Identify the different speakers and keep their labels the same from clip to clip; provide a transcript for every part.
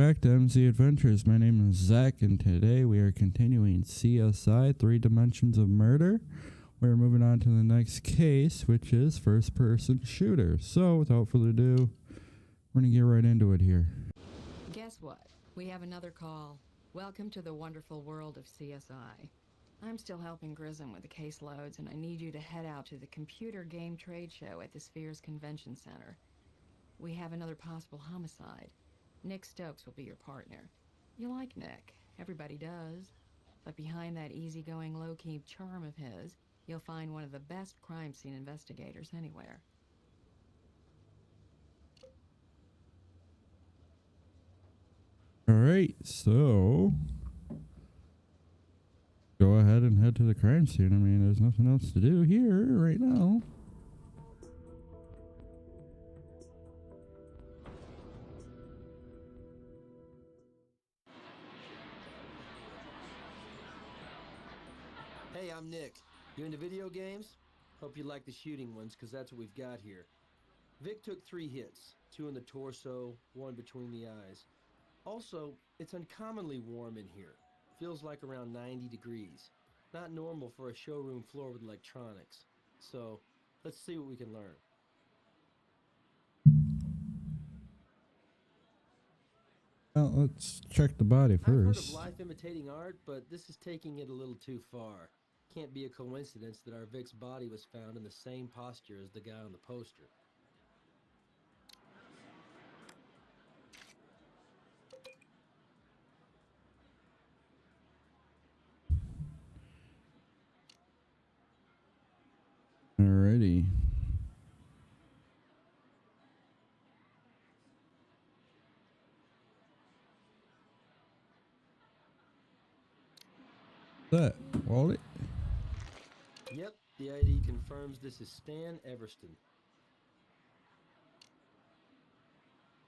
Speaker 1: back to MZ Adventures. My name is Zach, and today we are continuing CSI, 3 Dimensions of Murder. We're moving on to the next case, which is first-person shooter. So, without further ado, we're going to get right into it here.
Speaker 2: Guess what? We have another call. Welcome to the wonderful world of CSI. I'm still helping Grissom with the caseloads, and I need you to head out to the computer game trade show at the Spheres Convention Center. We have another possible homicide. Nick Stokes will be your partner. You like Nick. Everybody does. But behind that easygoing, low-key charm of his, you'll find one of the best crime scene investigators anywhere.
Speaker 1: Alright, so go ahead and head to the crime scene. I mean, there's nothing else to do here right now.
Speaker 3: Hey, I'm Nick. You into video games? Hope you like the shooting ones, because that's what we've got here. Vic took 3 hits, 2 in the torso, 1 between the eyes. Also, it's uncommonly warm in here. Feels like around 90 degrees. Not normal for a showroom floor with electronics. So, let's see what we can learn.
Speaker 1: Well, let's check the body
Speaker 3: I've heard of
Speaker 1: first.
Speaker 3: life imitating art, but this is taking it a little too far. Can't be a coincidence that our Vic's body was found in the same posture as the guy on the poster.
Speaker 1: Alrighty. That wallet.
Speaker 3: Yep, the ID confirms this is Stan Everston.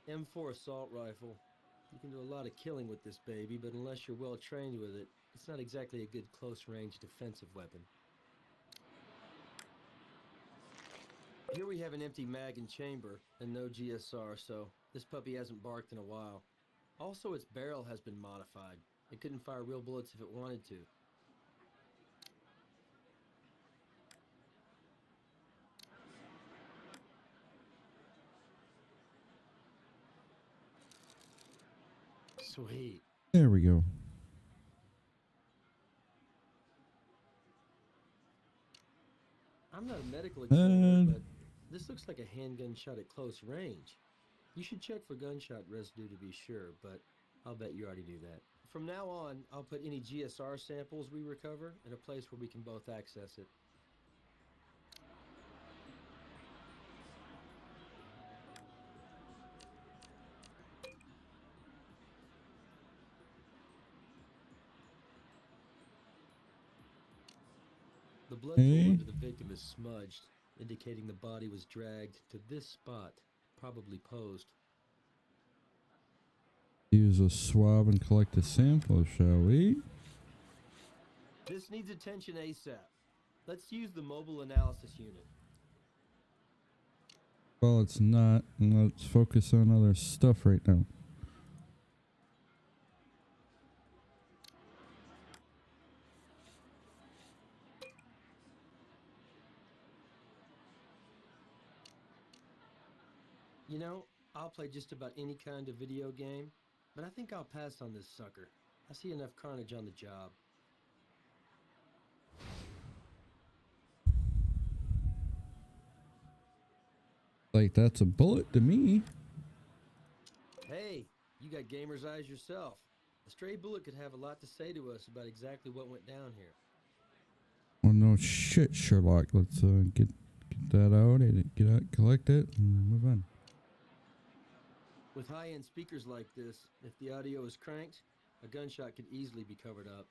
Speaker 3: M4 assault rifle. You can do a lot of killing with this baby, but unless you're well trained with it, it's not exactly a good close-range defensive weapon. Here we have an empty mag and chamber, and no GSR, so this puppy hasn't barked in a while. Also, its barrel has been modified. It couldn't fire real bullets if it wanted to. Sweet.
Speaker 1: There we go.
Speaker 3: I'm not a medical examiner, but this looks like a handgun shot at close range. You should check for gunshot residue to be sure, but I'll bet you already knew that. From now on, I'll put any GSR samples we recover in a place where we can both access it. The blood pool under the victim is smudged, indicating the body was dragged to this spot, probably posed.
Speaker 1: Use a swab and collect a sample, shall we?
Speaker 3: This needs attention ASAP. Let's use the mobile analysis unit.
Speaker 1: Well, it's not. Let's focus on other stuff right now.
Speaker 3: You know, I'll play just about any kind of video game, but I think I'll pass on this sucker. I see enough carnage on the job.
Speaker 1: Like, that's a bullet to me.
Speaker 3: Hey, you got gamer's eyes yourself. A stray bullet could have a lot to say to us about exactly what went down here.
Speaker 1: Well, no shit, Sherlock. Let's get that out and collect it, and move on.
Speaker 3: With high-end speakers like this, if the audio is cranked, a gunshot could easily be covered up.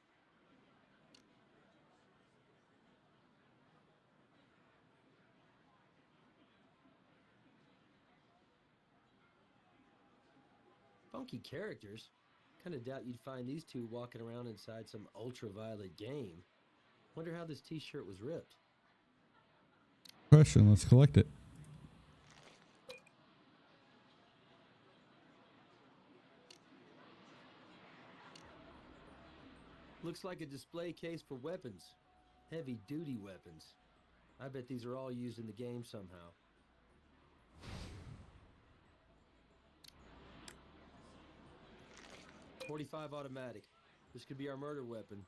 Speaker 3: Funky characters. Kinda doubt you'd find these two walking around inside some ultraviolet game. Wonder how this t-shirt was ripped.
Speaker 1: Question, let's collect it.
Speaker 3: Looks like a display case for weapons. Heavy-duty weapons. I bet these are all used in the game somehow. .45 automatic. This could be our murder weapon.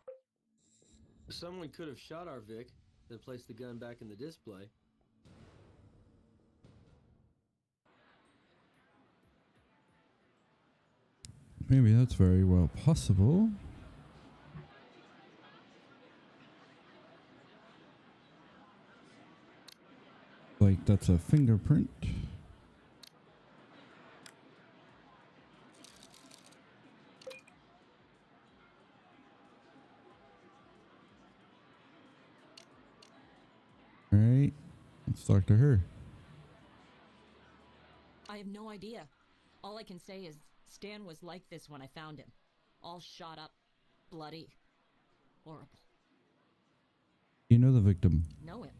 Speaker 3: Someone could have shot our Vic, then placed the gun back in the display.
Speaker 1: Maybe that's very well possible. Like that's a fingerprint. All right, let's talk to her.
Speaker 4: I have no idea. All I can say is Stan was like this when I found him. All shot up, bloody, horrible.
Speaker 1: You know the victim.
Speaker 4: Know him?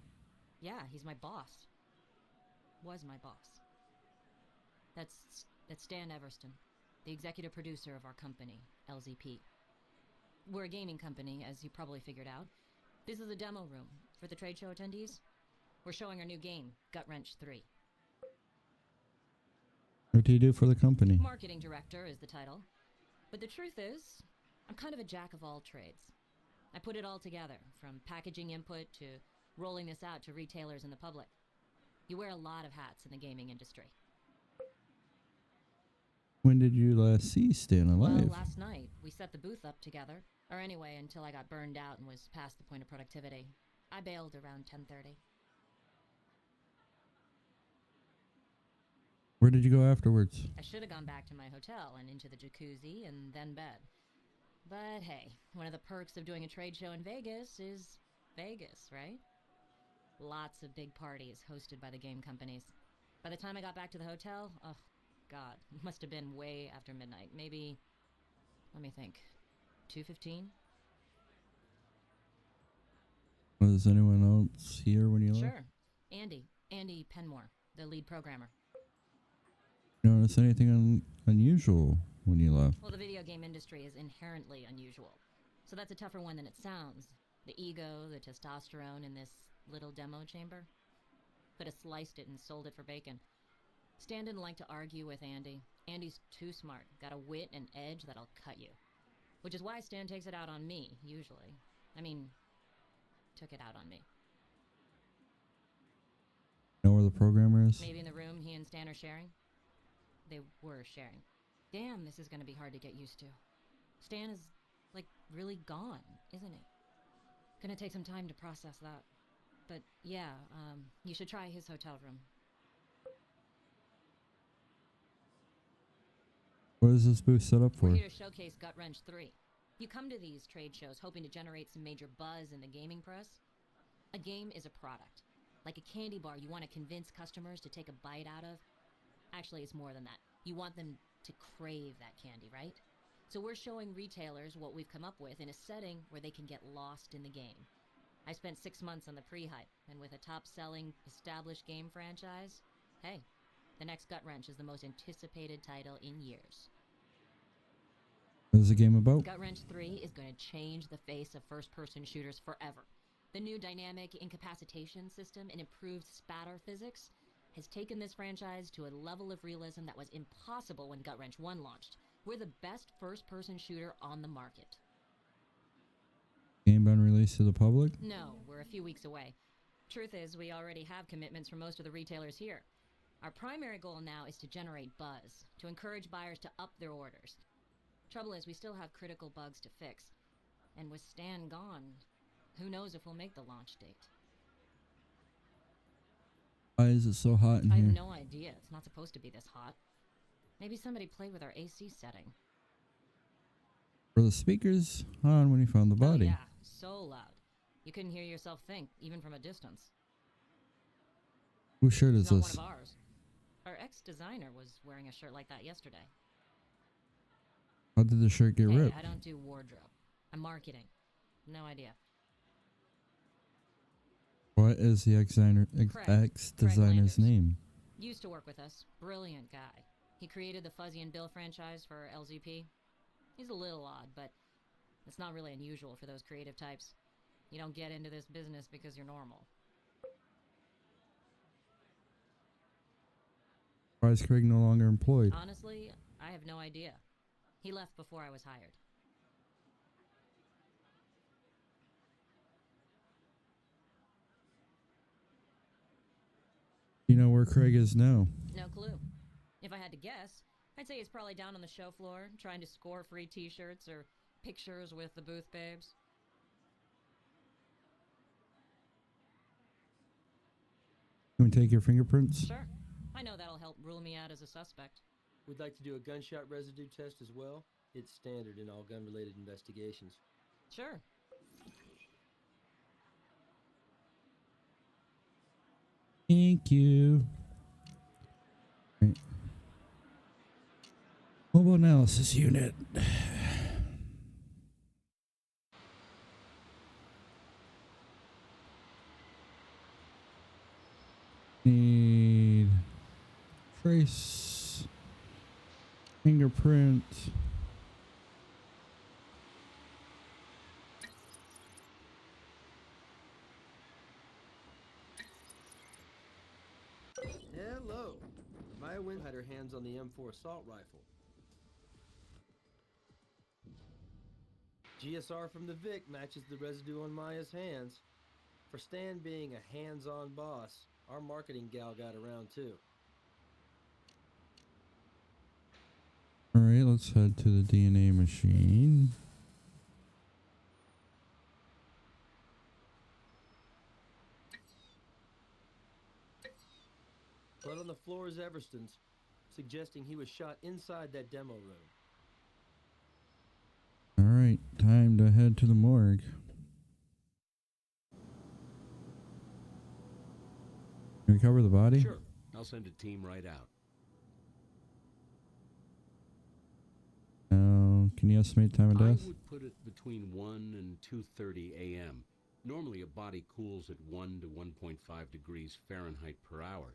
Speaker 4: Yeah, he's my boss. Was my boss. That's Stan Everston, the executive producer of our company, LZP. We're a gaming company, as you probably figured out. This is a demo room for the trade show attendees. We're showing our new game, Gut Wrench 3.
Speaker 1: What do you do for the company?
Speaker 4: Marketing director is the title. But the truth is, I'm kind of a jack of all trades. I put it all together, from packaging input to rolling this out to retailers and the public. You wear a lot of hats in the gaming industry.
Speaker 1: When did you last see Stan alive?
Speaker 4: Well, last night, we set the booth up together. Or anyway, until I got burned out and was past the point of productivity. I bailed around 10:30.
Speaker 1: Where did you go afterwards?
Speaker 4: I should have gone back to my hotel and into the jacuzzi and then bed. But hey, one of the perks of doing a trade show in Vegas is Vegas, right? Lots of big parties hosted by the game companies. By the time I got back to the hotel, oh god, it must have been way after midnight. Maybe, let me think, 2:15?
Speaker 1: Was anyone else here when you left?
Speaker 4: Sure. Andy Penmore, the lead programmer.
Speaker 1: Notice anything unusual when you left?
Speaker 4: Well, the video game industry is inherently unusual. So that's a tougher one than it sounds. The ego, the testosterone in this little demo chamber. Could have sliced it and sold it for bacon. Stan didn't like to argue with Andy. Andy's too smart, got a wit and edge that'll cut you. Which is why Stan takes it out on me, usually. I mean, took it out on me.
Speaker 1: Know where the programmer is?
Speaker 4: Maybe in the room he and Stan are sharing? They were sharing. Damn, this is gonna be hard to get used to. Stan is, like, really gone, isn't he? Gonna take some time to process that. But yeah, you should try his hotel room.
Speaker 1: What is this booth set up for?
Speaker 4: We're here to showcase Gut Wrench 3. You come to these trade shows hoping to generate some major buzz in the gaming press. A game is a product. Like a candy bar you want to convince customers to take a bite out of. Actually, it's more than that. You want them to crave that candy, right? So we're showing retailers what we've come up with in a setting where they can get lost in the game. I spent 6 months on the pre-hype, and with a top-selling, established game franchise, hey, the next Gut Wrench is the most anticipated title in years.
Speaker 1: What is the game about?
Speaker 4: Gut Wrench 3 is going to change the face of first-person shooters forever. The new dynamic incapacitation system and improved spatter physics has taken this franchise to a level of realism that was impossible when Gut Wrench 1 launched. We're the best first-person shooter on the market.
Speaker 1: Game been released to the public?
Speaker 4: No, we're a few weeks away. Truth is, we already have commitments from most of the retailers here. Our primary goal now is to generate buzz, to encourage buyers to up their orders. Trouble is, we still have critical bugs to fix. And with Stan gone, who knows if we'll make the launch date.
Speaker 1: Why is it so hot in
Speaker 4: I
Speaker 1: here?
Speaker 4: have no idea. It's not supposed to be this hot. Maybe somebody played with our AC setting.
Speaker 1: Were the speakers on when you found the body?
Speaker 4: Oh, yeah, so loud. You couldn't hear yourself think, even from a distance.
Speaker 1: Whose shirt
Speaker 4: It's
Speaker 1: is
Speaker 4: not
Speaker 1: this?
Speaker 4: one of ours. Our ex-designer was wearing a shirt like that yesterday.
Speaker 1: How did the shirt get
Speaker 4: Hey,
Speaker 1: ripped?
Speaker 4: I don't do wardrobe. I'm marketing. No idea.
Speaker 1: What is the
Speaker 4: Craig
Speaker 1: ex-designer's
Speaker 4: Landers.
Speaker 1: name?
Speaker 4: Used to work with us. Brilliant guy. He created the Fuzzy and Bill franchise for LZP. He's a little odd, but It's not really unusual for those creative types. You don't get into this business because you're normal.
Speaker 1: Why is Craig no longer employed?
Speaker 4: Honestly, I have no idea. He left before I was hired.
Speaker 1: You know where Craig is now?
Speaker 4: No clue. If I had to guess, I'd say he's probably down on the show floor trying to score free t-shirts or pictures with the booth babes.
Speaker 1: Can we take your fingerprints?
Speaker 4: Sure. I know that'll help rule me out as a suspect.
Speaker 3: We'd like to do a gunshot residue test as well. It's standard in all gun-related investigations.
Speaker 4: Sure.
Speaker 1: Thank you. Right. Mobile analysis unit. Need trace, fingerprint.
Speaker 3: Hello. Maya Wynn had her hands on the M4 assault rifle. GSR from the Vic matches the residue on Maya's hands. For Stan being a hands-on boss, our marketing gal got around too.
Speaker 1: All right, let's head to the DNA machine.
Speaker 3: Blood on the floor is Everston's, suggesting he was shot inside that demo room.
Speaker 1: All right, time to head to the morgue. Can we cover the body?
Speaker 5: Sure. I'll send a team right out.
Speaker 1: Now, can you estimate time of death?
Speaker 5: I would put it between 1 and 2:30 a.m. Normally a body cools at 1 to 1.5 degrees Fahrenheit per hour.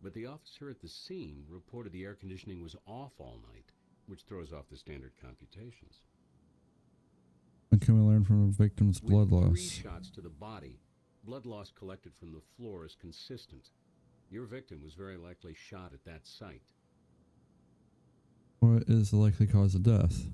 Speaker 5: But the officer at the scene reported the air conditioning was off all night, which throws off the standard computations.
Speaker 1: What can we learn from the victim's blood
Speaker 5: With 3
Speaker 1: loss?
Speaker 5: shots to the body, blood loss collected from the floor is consistent. Your victim was very likely shot at that site.
Speaker 1: What is the likely cause of death?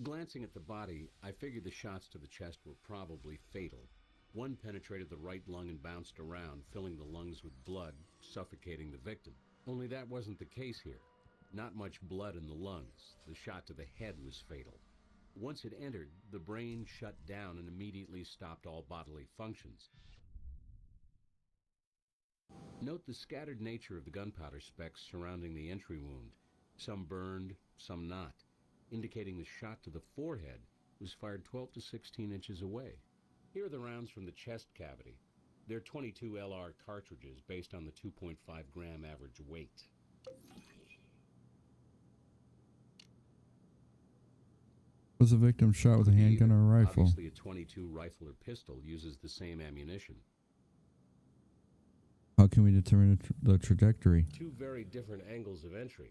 Speaker 5: Glancing at the body, I figured the shots to the chest were probably fatal. One penetrated the right lung and bounced around, filling the lungs with blood, suffocating the victim. Only that wasn't the case here. Not much blood in the lungs. The shot to the head was fatal. Once it entered, the brain shut down and immediately stopped all bodily functions. Note the scattered nature of the gunpowder specks surrounding the entry wound. Some burned, some not, indicating the shot to the forehead was fired 12 to 16 inches away. Here are the rounds from the chest cavity. They're 22 LR cartridges based on the 2.5 gram average weight.
Speaker 1: Was the victim shot with a
Speaker 5: Could be
Speaker 1: handgun or a
Speaker 5: either.
Speaker 1: rifle?
Speaker 5: Obviously, a .22 rifle or pistol uses the same ammunition.
Speaker 1: How can we determine the trajectory?
Speaker 5: 2 very different angles of entry.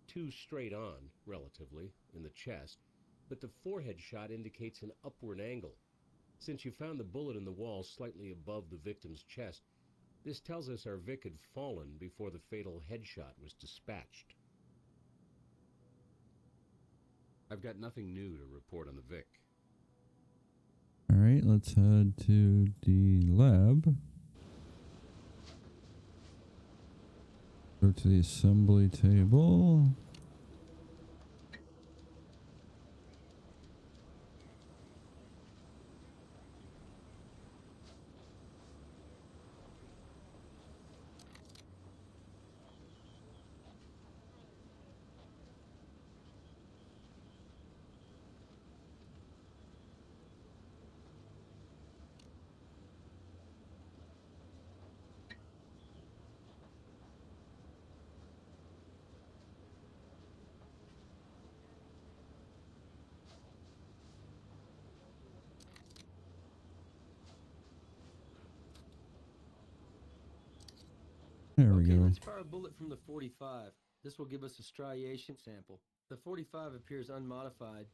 Speaker 5: 2 straight on, relatively, in the chest, but the forehead shot indicates an upward angle. Since you found the bullet in the wall slightly above the victim's chest, this tells us our Vic had fallen before the fatal headshot was dispatched. I've got nothing new to report on the Vic.
Speaker 1: All right, let's head to the lab. Go to the assembly table. There we
Speaker 3: Okay,
Speaker 1: go.
Speaker 3: let's fire a bullet from the 45. This will give us a striation sample. The 45 appears unmodified.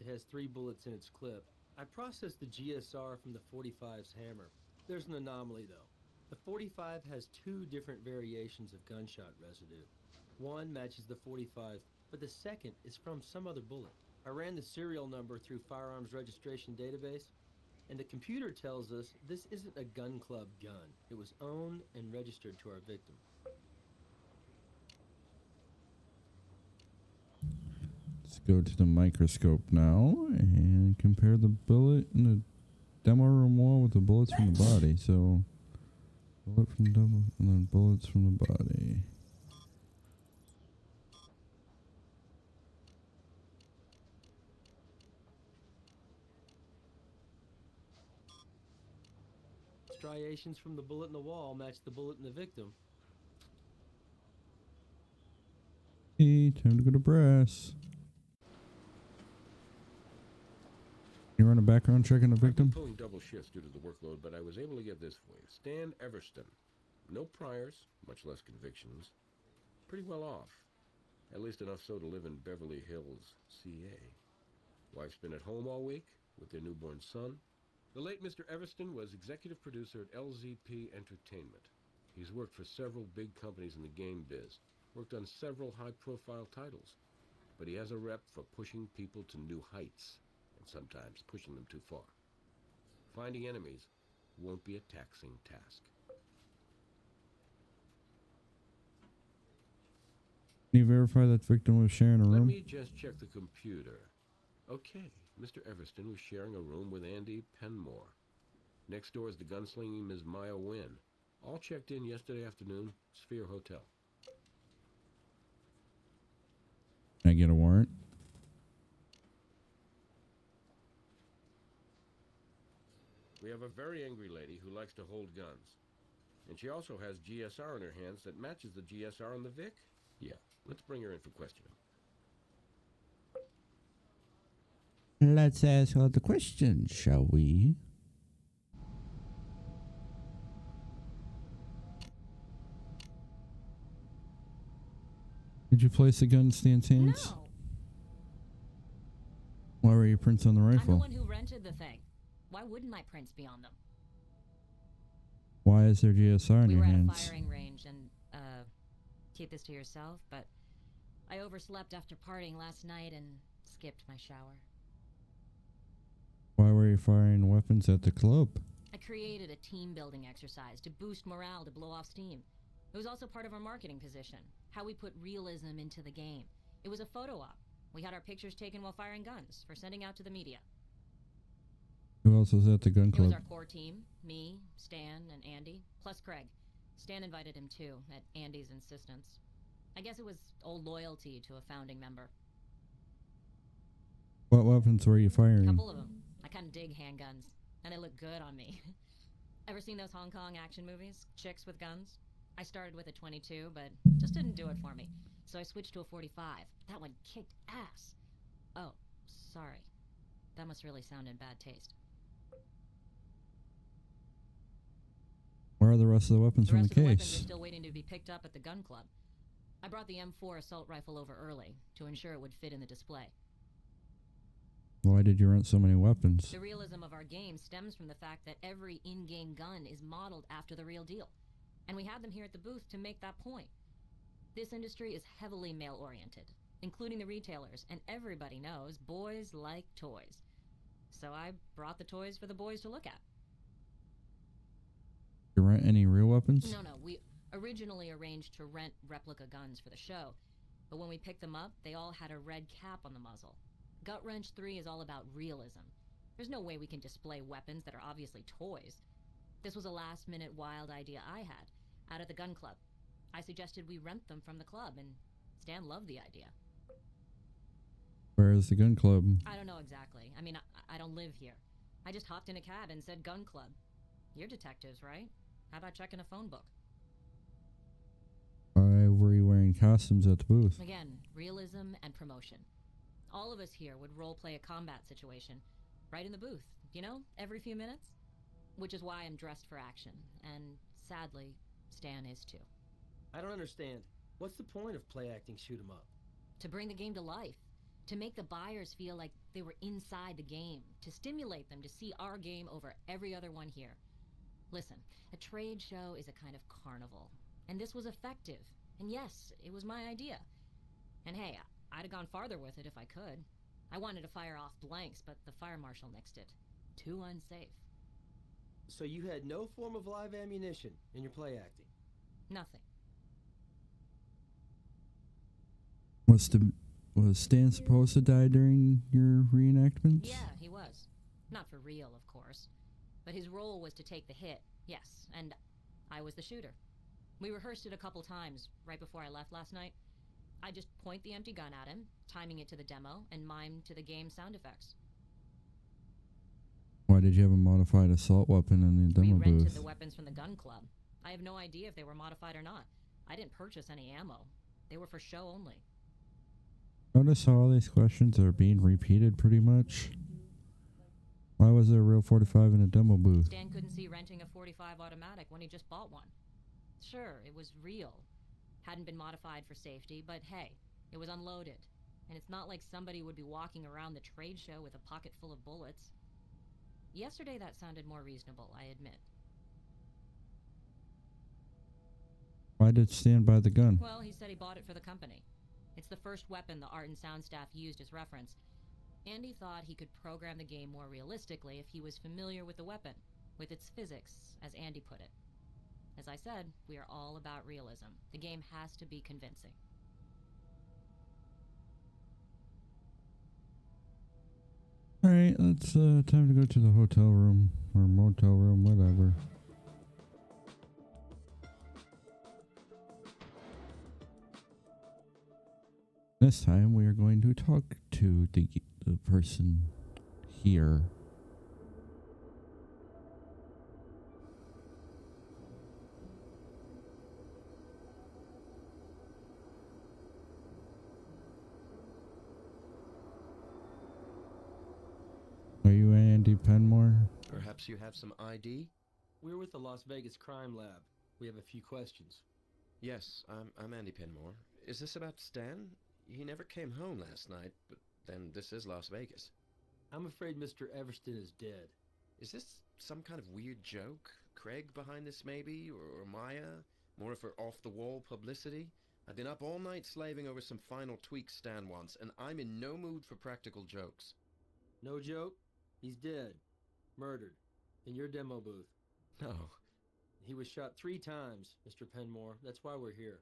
Speaker 3: It has 3 bullets in its clip. I processed the GSR from the 45's hammer. There's an anomaly, though. The 45 has 2 different variations of gunshot residue. One matches the 45, but the second is from some other bullet. I ran the serial number through Firearms Registration Database, and the computer tells us this isn't a gun club gun. It was owned and registered to our victim.
Speaker 1: Let's go to the microscope now and compare the bullet in the demo room wall with the bullets from the body. So, bullet from the demo and then bullets from the body.
Speaker 3: Striations from the bullet in the wall match the bullet in the victim.
Speaker 1: Hey, time to go to brass. You run a background check on the
Speaker 5: I've been
Speaker 1: victim?
Speaker 5: pulling double shifts due to the workload, but I was able to get this for you. Stan Everston. No priors, much less convictions. Pretty well off. At least enough so to live in Beverly Hills, CA. Wife's been at home all week with their newborn son. The late Mr. Everston was executive producer at LZP Entertainment. He's worked for several big companies in the game biz, worked on several high-profile titles, but he has a rep for pushing people to new heights, and sometimes pushing them too far. Finding enemies won't be a taxing task.
Speaker 1: Can you verify that victim was sharing a
Speaker 5: Let
Speaker 1: room?
Speaker 5: me just check the computer. Okay, Mr. Everston was sharing a room with Andy Penmore. Next door is the gunslinging Ms. Maya Wynn. All checked in yesterday afternoon, Sphere Hotel.
Speaker 1: Can I get a warrant?
Speaker 5: We have a very angry lady who likes to hold guns. And she also has GSR in her hands that matches the GSR on the Vic. Yeah, let's bring her in for questioning.
Speaker 1: Let's ask her the question, shall we? Did you place the gun in Stan's hands?
Speaker 4: No,
Speaker 1: Why were your prints on the
Speaker 4: I'm the
Speaker 1: rifle?
Speaker 4: one who rented the thing. Why wouldn't my prints be on them?
Speaker 1: Why is there GSR in
Speaker 4: We
Speaker 1: your
Speaker 4: were at a
Speaker 1: hands?
Speaker 4: firing range and, keep this to yourself, but I overslept after partying last night and skipped my shower.
Speaker 1: Why were you firing weapons at the club?
Speaker 4: I created a team building exercise to boost morale to blow off steam. It was also part of our marketing position, how we put realism into the game. It was a photo op. We had our pictures taken while firing guns for sending out to the media.
Speaker 1: Who else was at the gun
Speaker 4: It was
Speaker 1: club?
Speaker 4: our core team, me, Stan, and Andy, plus Craig. Stan invited him too, at Andy's insistence. I guess it was old loyalty to a founding member.
Speaker 1: What weapons were you
Speaker 4: A
Speaker 1: firing?
Speaker 4: couple of them. I kinda dig handguns, and they look good on me. Ever seen those Hong Kong action movies? Chicks with guns? I started with a 22, but just didn't do it for me. So I switched to a 45. That one kicked ass. Oh, sorry. That must really sound in bad taste.
Speaker 1: Where are the rest of the weapons
Speaker 4: The
Speaker 1: from
Speaker 4: rest
Speaker 1: the
Speaker 4: of the weapons
Speaker 1: case?
Speaker 4: are still waiting to be picked up at the gun club. I brought the M4 assault rifle over early to ensure it would fit in the display.
Speaker 1: Why did you rent so many weapons?
Speaker 4: The realism of our game stems from the fact that every in-game gun is modeled after the real deal. And we had them here at the booth to make that point. This industry is heavily male-oriented, including the retailers, and everybody knows boys like toys. So I brought the toys for the boys to look at.
Speaker 1: Did you rent any real weapons?
Speaker 4: No, we originally arranged to rent replica guns for the show, but when we picked them up, they all had a red cap on the muzzle. Gut Wrench 3 is all about realism. There's no way we can display weapons that are obviously toys. This was a last-minute wild idea I had, out at the gun club. I suggested we rent them from the club, and Stan loved the idea.
Speaker 1: Where is the gun club?
Speaker 4: I don't know exactly. I mean, I don't live here. I just hopped in a cab and said gun club. You're detectives, right? How about checking a phone book?
Speaker 1: Why were you wearing costumes at the booth?
Speaker 4: Again, realism and promotion. All of us here would role-play a combat situation, right in the booth, you know, every few minutes? Which is why I'm dressed for action, and sadly, Stan is too.
Speaker 3: I don't understand. What's the point of play acting shoot 'em up?
Speaker 4: To bring the game to life. To make the buyers feel like they were inside the game, to stimulate them to see our game over every other one here. Listen, a trade show is a kind of carnival, and this was effective. And yes, it was my idea. And hey, I'd have gone farther with it if I could. I wanted to fire off blanks, but the fire marshal nixed it. Too unsafe.
Speaker 3: So you had no form of live ammunition in your play acting?
Speaker 4: Nothing.
Speaker 1: Was Stan supposed to die during your reenactments?
Speaker 4: Yeah, he was. Not for real, of course. But his role was to take the hit, yes, and I was the shooter. We rehearsed it a couple times right before I left last night. I just point the empty gun at him, timing it to the demo, and mime to the game sound effects.
Speaker 1: Why did you have a modified assault weapon in the demo
Speaker 4: We rented
Speaker 1: booth?
Speaker 4: the weapons from the gun club. I have no idea if they were modified or not. I didn't purchase any ammo. They were for show only.
Speaker 1: Notice how all these questions are being repeated pretty much? Why was there a real 45 in a demo booth?
Speaker 4: Stan couldn't see renting a .45 automatic when he just bought one. Sure, it was real. Hadn't been modified for safety, but hey, it was unloaded. And it's not like somebody would be walking around the trade show with a pocket full of bullets. Yesterday that sounded more reasonable, I admit.
Speaker 1: Why did Stan buy the gun?
Speaker 4: Well, he said he bought it for the company. It's the first weapon the art and sound staff used as reference. Andy thought he could program the game more realistically if he was familiar with the weapon, with its physics, as Andy put it. As I said, we are all about realism. The game has to be convincing.
Speaker 1: Alright, let's, time to go to the hotel room, or motel room, whatever. This time we are going to talk to the person here. Are you Andy Penmore?
Speaker 6: Perhaps you have some ID?
Speaker 3: We're with the Las Vegas Crime Lab. We have a few questions.
Speaker 6: Yes, I'm Andy Penmore. Is this about Stan? He never came home last night, but then this is Las Vegas.
Speaker 3: I'm afraid Mr. Everston is dead.
Speaker 6: Is this some kind of weird joke? Craig behind this maybe? Or Maya? More for off-the-wall publicity? I've been up all night slaving over some final tweaks Stan wants, and I'm in no mood for practical jokes.
Speaker 3: No joke? He's dead. Murdered. In your demo booth.
Speaker 6: No.
Speaker 3: He was shot 3 times, Mr. Penmore. That's why we're here.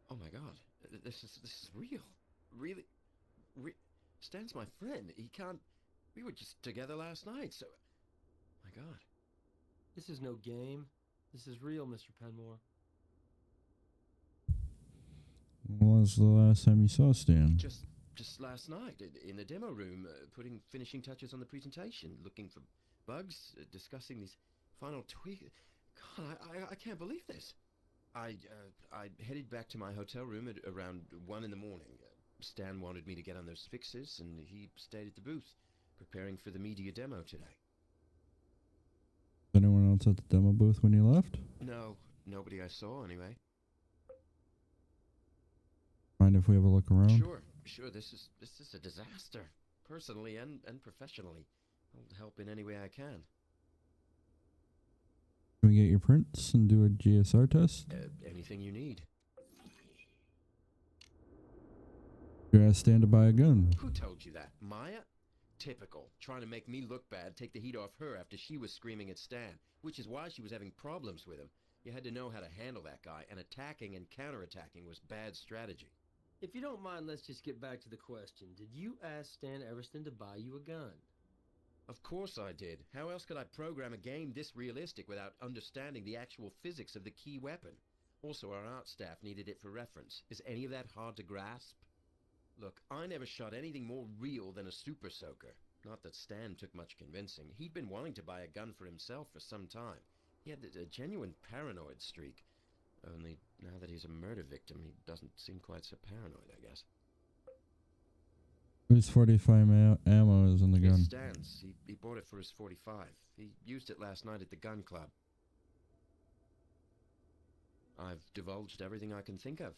Speaker 6: Oh my god. This is real. Really? Stan's my friend. He can't... We were just together last night, so... My god.
Speaker 3: This is no game. This is real, Mr. Penmore.
Speaker 1: When was the last time you saw Stan?
Speaker 6: Just last night, in the demo room, putting finishing touches on the presentation, looking for bugs, discussing these final tweaks. God, I can't believe this. I headed back to my hotel room at around 1 in the morning. Stan wanted me to get on those fixes, and he stayed at the booth, preparing for the media demo today.
Speaker 1: Anyone else at the demo booth when you left?
Speaker 6: No, nobody I saw anyway.
Speaker 1: Mind if we have a look around?
Speaker 6: Sure, this is a disaster, personally and professionally. I'll help in any way I can.
Speaker 1: Can we get your prints and do a GSR test?
Speaker 6: Anything you need.
Speaker 1: You asked Stan to buy a gun.
Speaker 6: Who told you that? Maya? Typical. Trying to make me look bad, take the heat off her after she was screaming at Stan, which is why she was having problems with him. You had to know how to handle that guy, and attacking and counterattacking was bad strategy.
Speaker 3: If you don't mind, let's just get back to the question. Did you ask Stan Everston to buy you a gun?
Speaker 6: Of course I did. How else could I program a game this realistic without understanding the actual physics of the key weapon? Also, our art staff needed it for reference. Is any of that hard to grasp? Look, I never shot anything more real than a super soaker. Not that Stan took much convincing. He'd been wanting to buy a gun for himself for some time. He had a genuine paranoid streak. Only now that he's a murder victim, he doesn't seem quite so paranoid, I guess.
Speaker 1: Whose 45 ammo is in the gun?
Speaker 6: It's Stan's. He bought it for his 45. He used it last night at the gun club. I've divulged everything I can think of.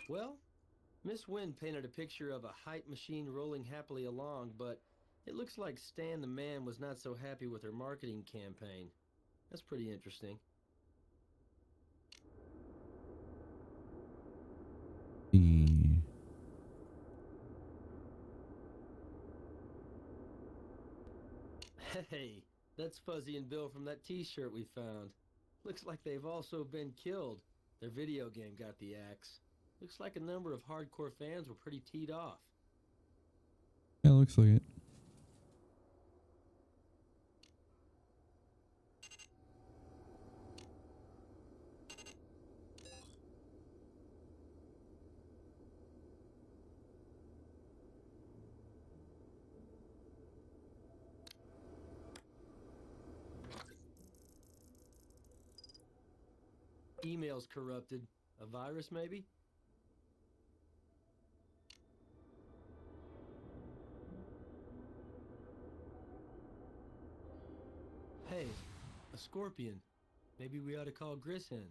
Speaker 3: Well, Miss Wynn painted a picture of a hype machine rolling happily along, but it looks like Stan the man was not so happy with her marketing campaign. That's pretty interesting.
Speaker 1: The
Speaker 3: Hey, that's Fuzzy and Bill from that t-shirt we found. Looks like they've also been killed. Their video game got the axe. Looks like a number of hardcore fans were pretty teed off.
Speaker 1: Yeah, looks like it.
Speaker 3: Emails corrupted. A virus, maybe? Hey, a scorpion. Maybe we ought to call Grissom.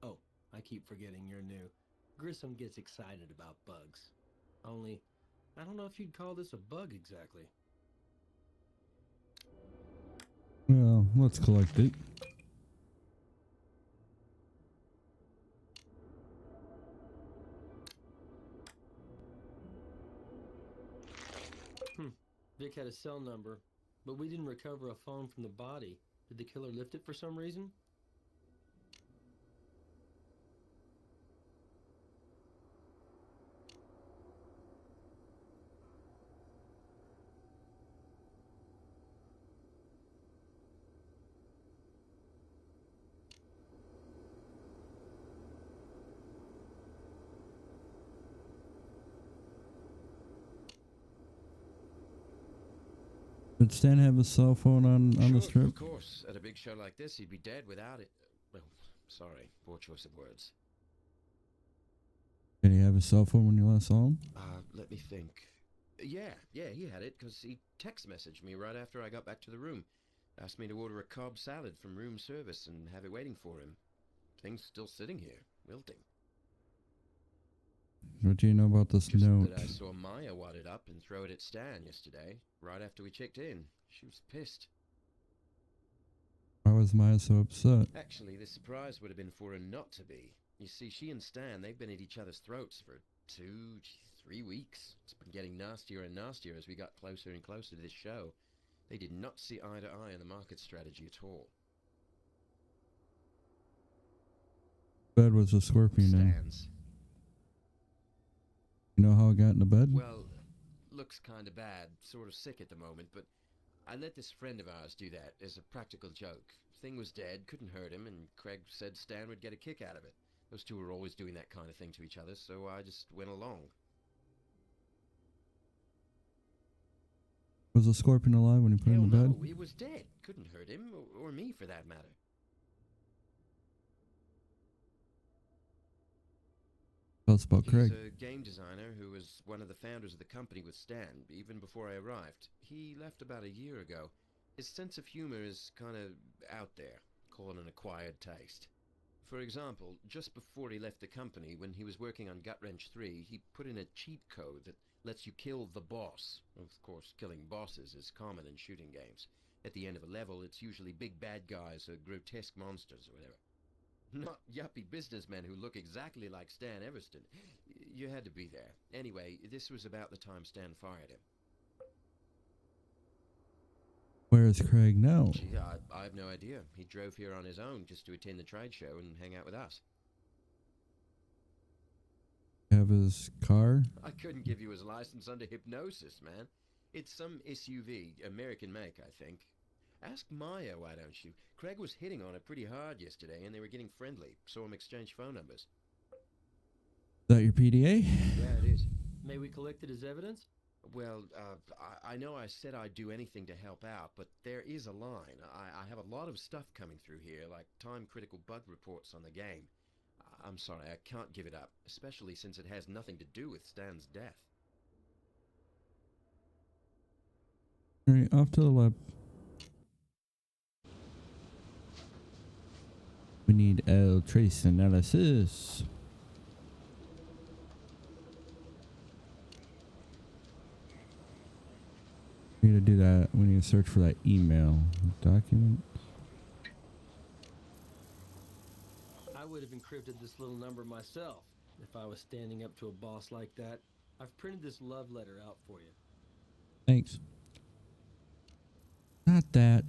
Speaker 3: Oh, I keep forgetting you're new. Grissom gets excited about bugs. Only, I don't know if you'd call this a bug exactly.
Speaker 1: Well, let's collect it.
Speaker 3: Vic had a cell number, but we didn't recover a phone from the body. Did the killer lift it for some reason?
Speaker 1: Did Stan have a cell phone on the
Speaker 6: Sure,
Speaker 1: strip?
Speaker 6: of course. At a big show like this, he'd be dead without it. Well, sorry, poor choice of words.
Speaker 1: Did he have a cell phone when you last saw him?
Speaker 6: Let me think. Yeah, he had it, because he text messaged me right after I got back to the room. Asked me to order a Cobb salad from room service and have it waiting for him. Thing's still sitting here, wilting.
Speaker 1: What do you know about this
Speaker 6: Just
Speaker 1: note?
Speaker 6: that I saw Maya wad it up and throw it at Stan yesterday, right after we checked in. She was pissed.
Speaker 1: Why was Maya so upset?
Speaker 6: Actually, the surprise would have been for her not to be. You see, she and Stan, they've been at each other's throats for 3 weeks. It's been getting nastier and nastier as we got closer and closer to this show. They did not see eye to eye on the market strategy at all.
Speaker 1: Bed was a scorpion in.
Speaker 6: Stan's.
Speaker 1: You know how it got into bed?
Speaker 6: Well, looks kinda bad, sort of sick at the moment, but I let this friend of ours do that as a practical joke. Thing was dead, couldn't hurt him, and Craig said Stan would get a kick out of it. Those two were always doing that kind of thing to each other, so I just went along.
Speaker 1: Was the scorpion alive when you put
Speaker 6: Hell
Speaker 1: him to
Speaker 6: no,
Speaker 1: bed?
Speaker 6: it was dead. Couldn't hurt him, or me for that matter.
Speaker 1: Tell us about
Speaker 6: He's
Speaker 1: Craig.
Speaker 6: a game designer who was one of the founders of the company with Stan, even before I arrived. He left about a year ago. His sense of humor is kind of out there, call it an acquired taste. For example, just before he left the company, when he was working on Gut Wrench 3, he put in a cheat code that lets you kill the boss. Of course, killing bosses is common in shooting games. At the end of a level, it's usually big bad guys or grotesque monsters or whatever. Not yuppie businessmen who look exactly like Stan Everston. You had to be there. Anyway, this was about the time Stan fired him.
Speaker 1: Where is Craig now?
Speaker 6: Gee, I have no idea. He drove here on his own just to attend the trade show and hang out with us.
Speaker 1: Have his car?
Speaker 6: I couldn't give you his license under hypnosis, man. It's some SUV, American make, I think. Ask Maya, why don't you? Craig was hitting on it pretty hard yesterday, and they were getting friendly. Saw him exchange phone numbers.
Speaker 1: Is that your PDA?
Speaker 6: Yeah, it is.
Speaker 3: May we collect it as evidence?
Speaker 6: Well, I know I said I'd do anything to help out, but there is a line. I have a lot of stuff coming through here, like time-critical bug reports on the game. I'm sorry, I can't give it up, especially since it has nothing to do with Stan's death.
Speaker 1: Alright, off to the lab. We need trace analysis. We need to do that. We need to search for that email document.
Speaker 3: I would have encrypted this little number myself if I was standing up to a boss like that. I've printed this love letter out for you.
Speaker 1: Thanks. Not that.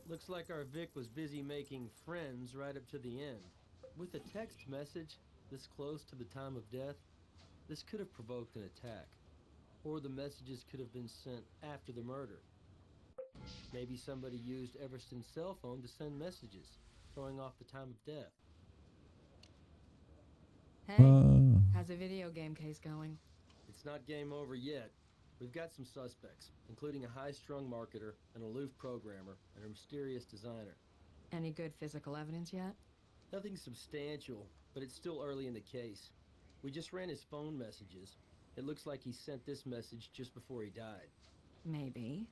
Speaker 3: Looks like our Vic was busy making friends right up to the end. With a text message this close to the time of death, this could have provoked an attack. Or the messages could have been sent after the murder. Maybe somebody used Everston's cell phone to send messages, throwing off the time of death.
Speaker 2: Hey, how's the video game case going?
Speaker 3: It's not game over yet. We've got some suspects, including a high-strung marketer, an aloof programmer, and a mysterious designer.
Speaker 2: Any good physical evidence yet?
Speaker 3: Nothing substantial, but it's still early in the case. We just ran his phone messages. It looks like he sent this message just before he died.
Speaker 2: Maybe.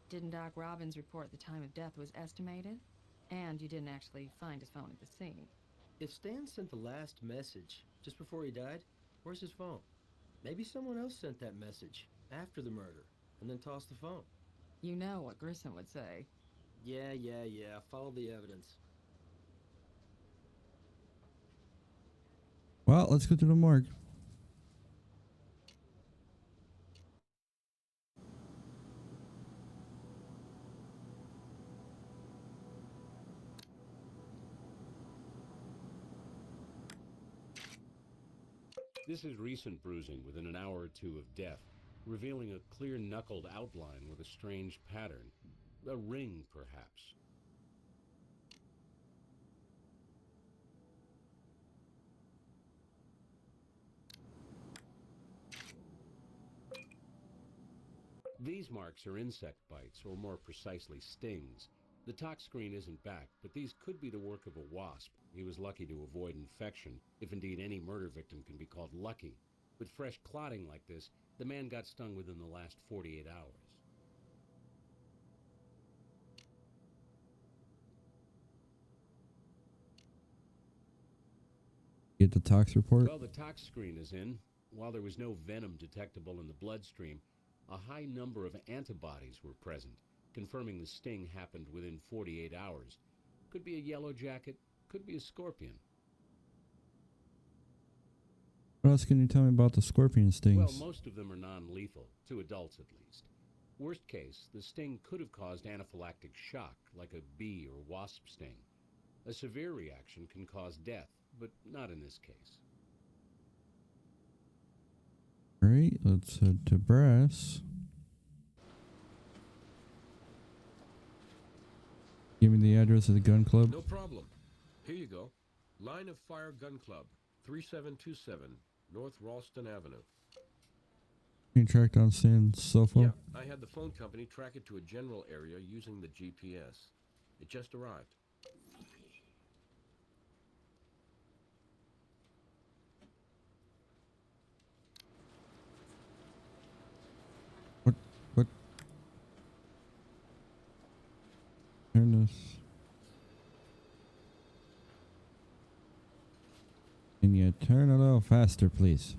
Speaker 2: Didn't Doc Robbins report the time of death was estimated? And you didn't actually find his phone at the scene.
Speaker 3: If Stan sent the last message just before he died, where's his phone? Maybe someone else sent that message after the murder and then tossed the phone.
Speaker 2: You know what Grissom would say.
Speaker 3: Yeah. Follow the evidence.
Speaker 1: Well, let's go to the morgue.
Speaker 5: This is recent bruising within an hour or two of death, revealing a clear knuckled outline with a strange pattern. A ring, perhaps. These marks are insect bites, or more precisely stings. The tox screen isn't back, but these could be the work of a wasp. He was lucky to avoid infection, if indeed any murder victim can be called lucky. With fresh clotting like this, the man got stung within the last 48 hours.
Speaker 1: Get the tox report.
Speaker 5: Well, the tox screen is in. While there was no venom detectable in the bloodstream, a high number of antibodies were present, confirming the sting happened within 48 hours. Could be a yellow jacket, could be a scorpion.
Speaker 1: What else can you tell me about the scorpion stings?
Speaker 5: Well, most of them are non-lethal, to adults at least. Worst case, the sting could have caused anaphylactic shock, like a bee or wasp sting. A severe reaction can cause death, but not in this case.
Speaker 1: All right, let's head to brass. Give me the address of the gun club.
Speaker 7: No problem. Here you go. Line of Fire Gun Club, 3727 North Ralston Avenue.
Speaker 1: Can you track down Stan's cell phone?
Speaker 7: Yeah, I had the phone company track it to a general area using the GPS. It just arrived.
Speaker 1: What? Turn this. Can you turn a little faster, please?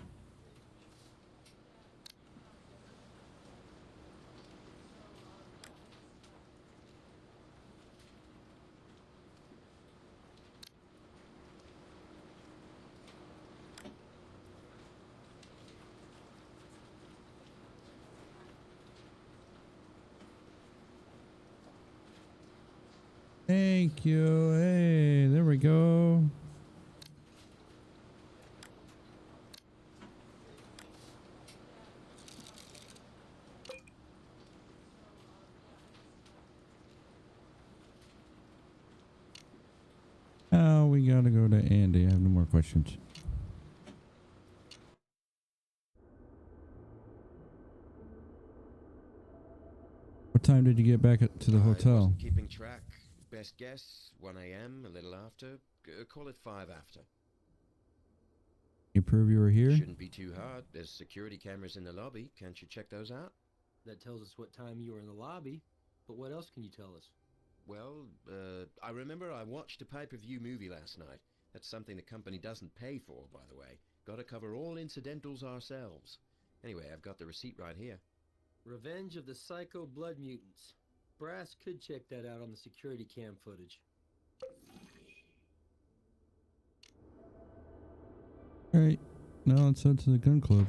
Speaker 1: Thank you. Hey, there we go. Now we gotta go to Andy. I have no more questions. What time did you get back to the
Speaker 6: I
Speaker 1: hotel?
Speaker 6: wasn't keeping track. Best guess, 1 a.m., a little after. Call it 5 after.
Speaker 1: You prove you were here?
Speaker 6: Shouldn't be too hard. There's security cameras in the lobby. Can't you check those out?
Speaker 3: That tells us what time you were in the lobby, but what else can you tell us?
Speaker 6: Well, I remember I watched a pay-per-view movie last night. That's something the company doesn't pay for, by the way. Gotta cover all incidentals ourselves. Anyway, I've got the receipt right here.
Speaker 3: Revenge of the Psycho Blood Mutants. Brass could check that out on the security cam footage.
Speaker 1: Alright, now let's head to the gun club.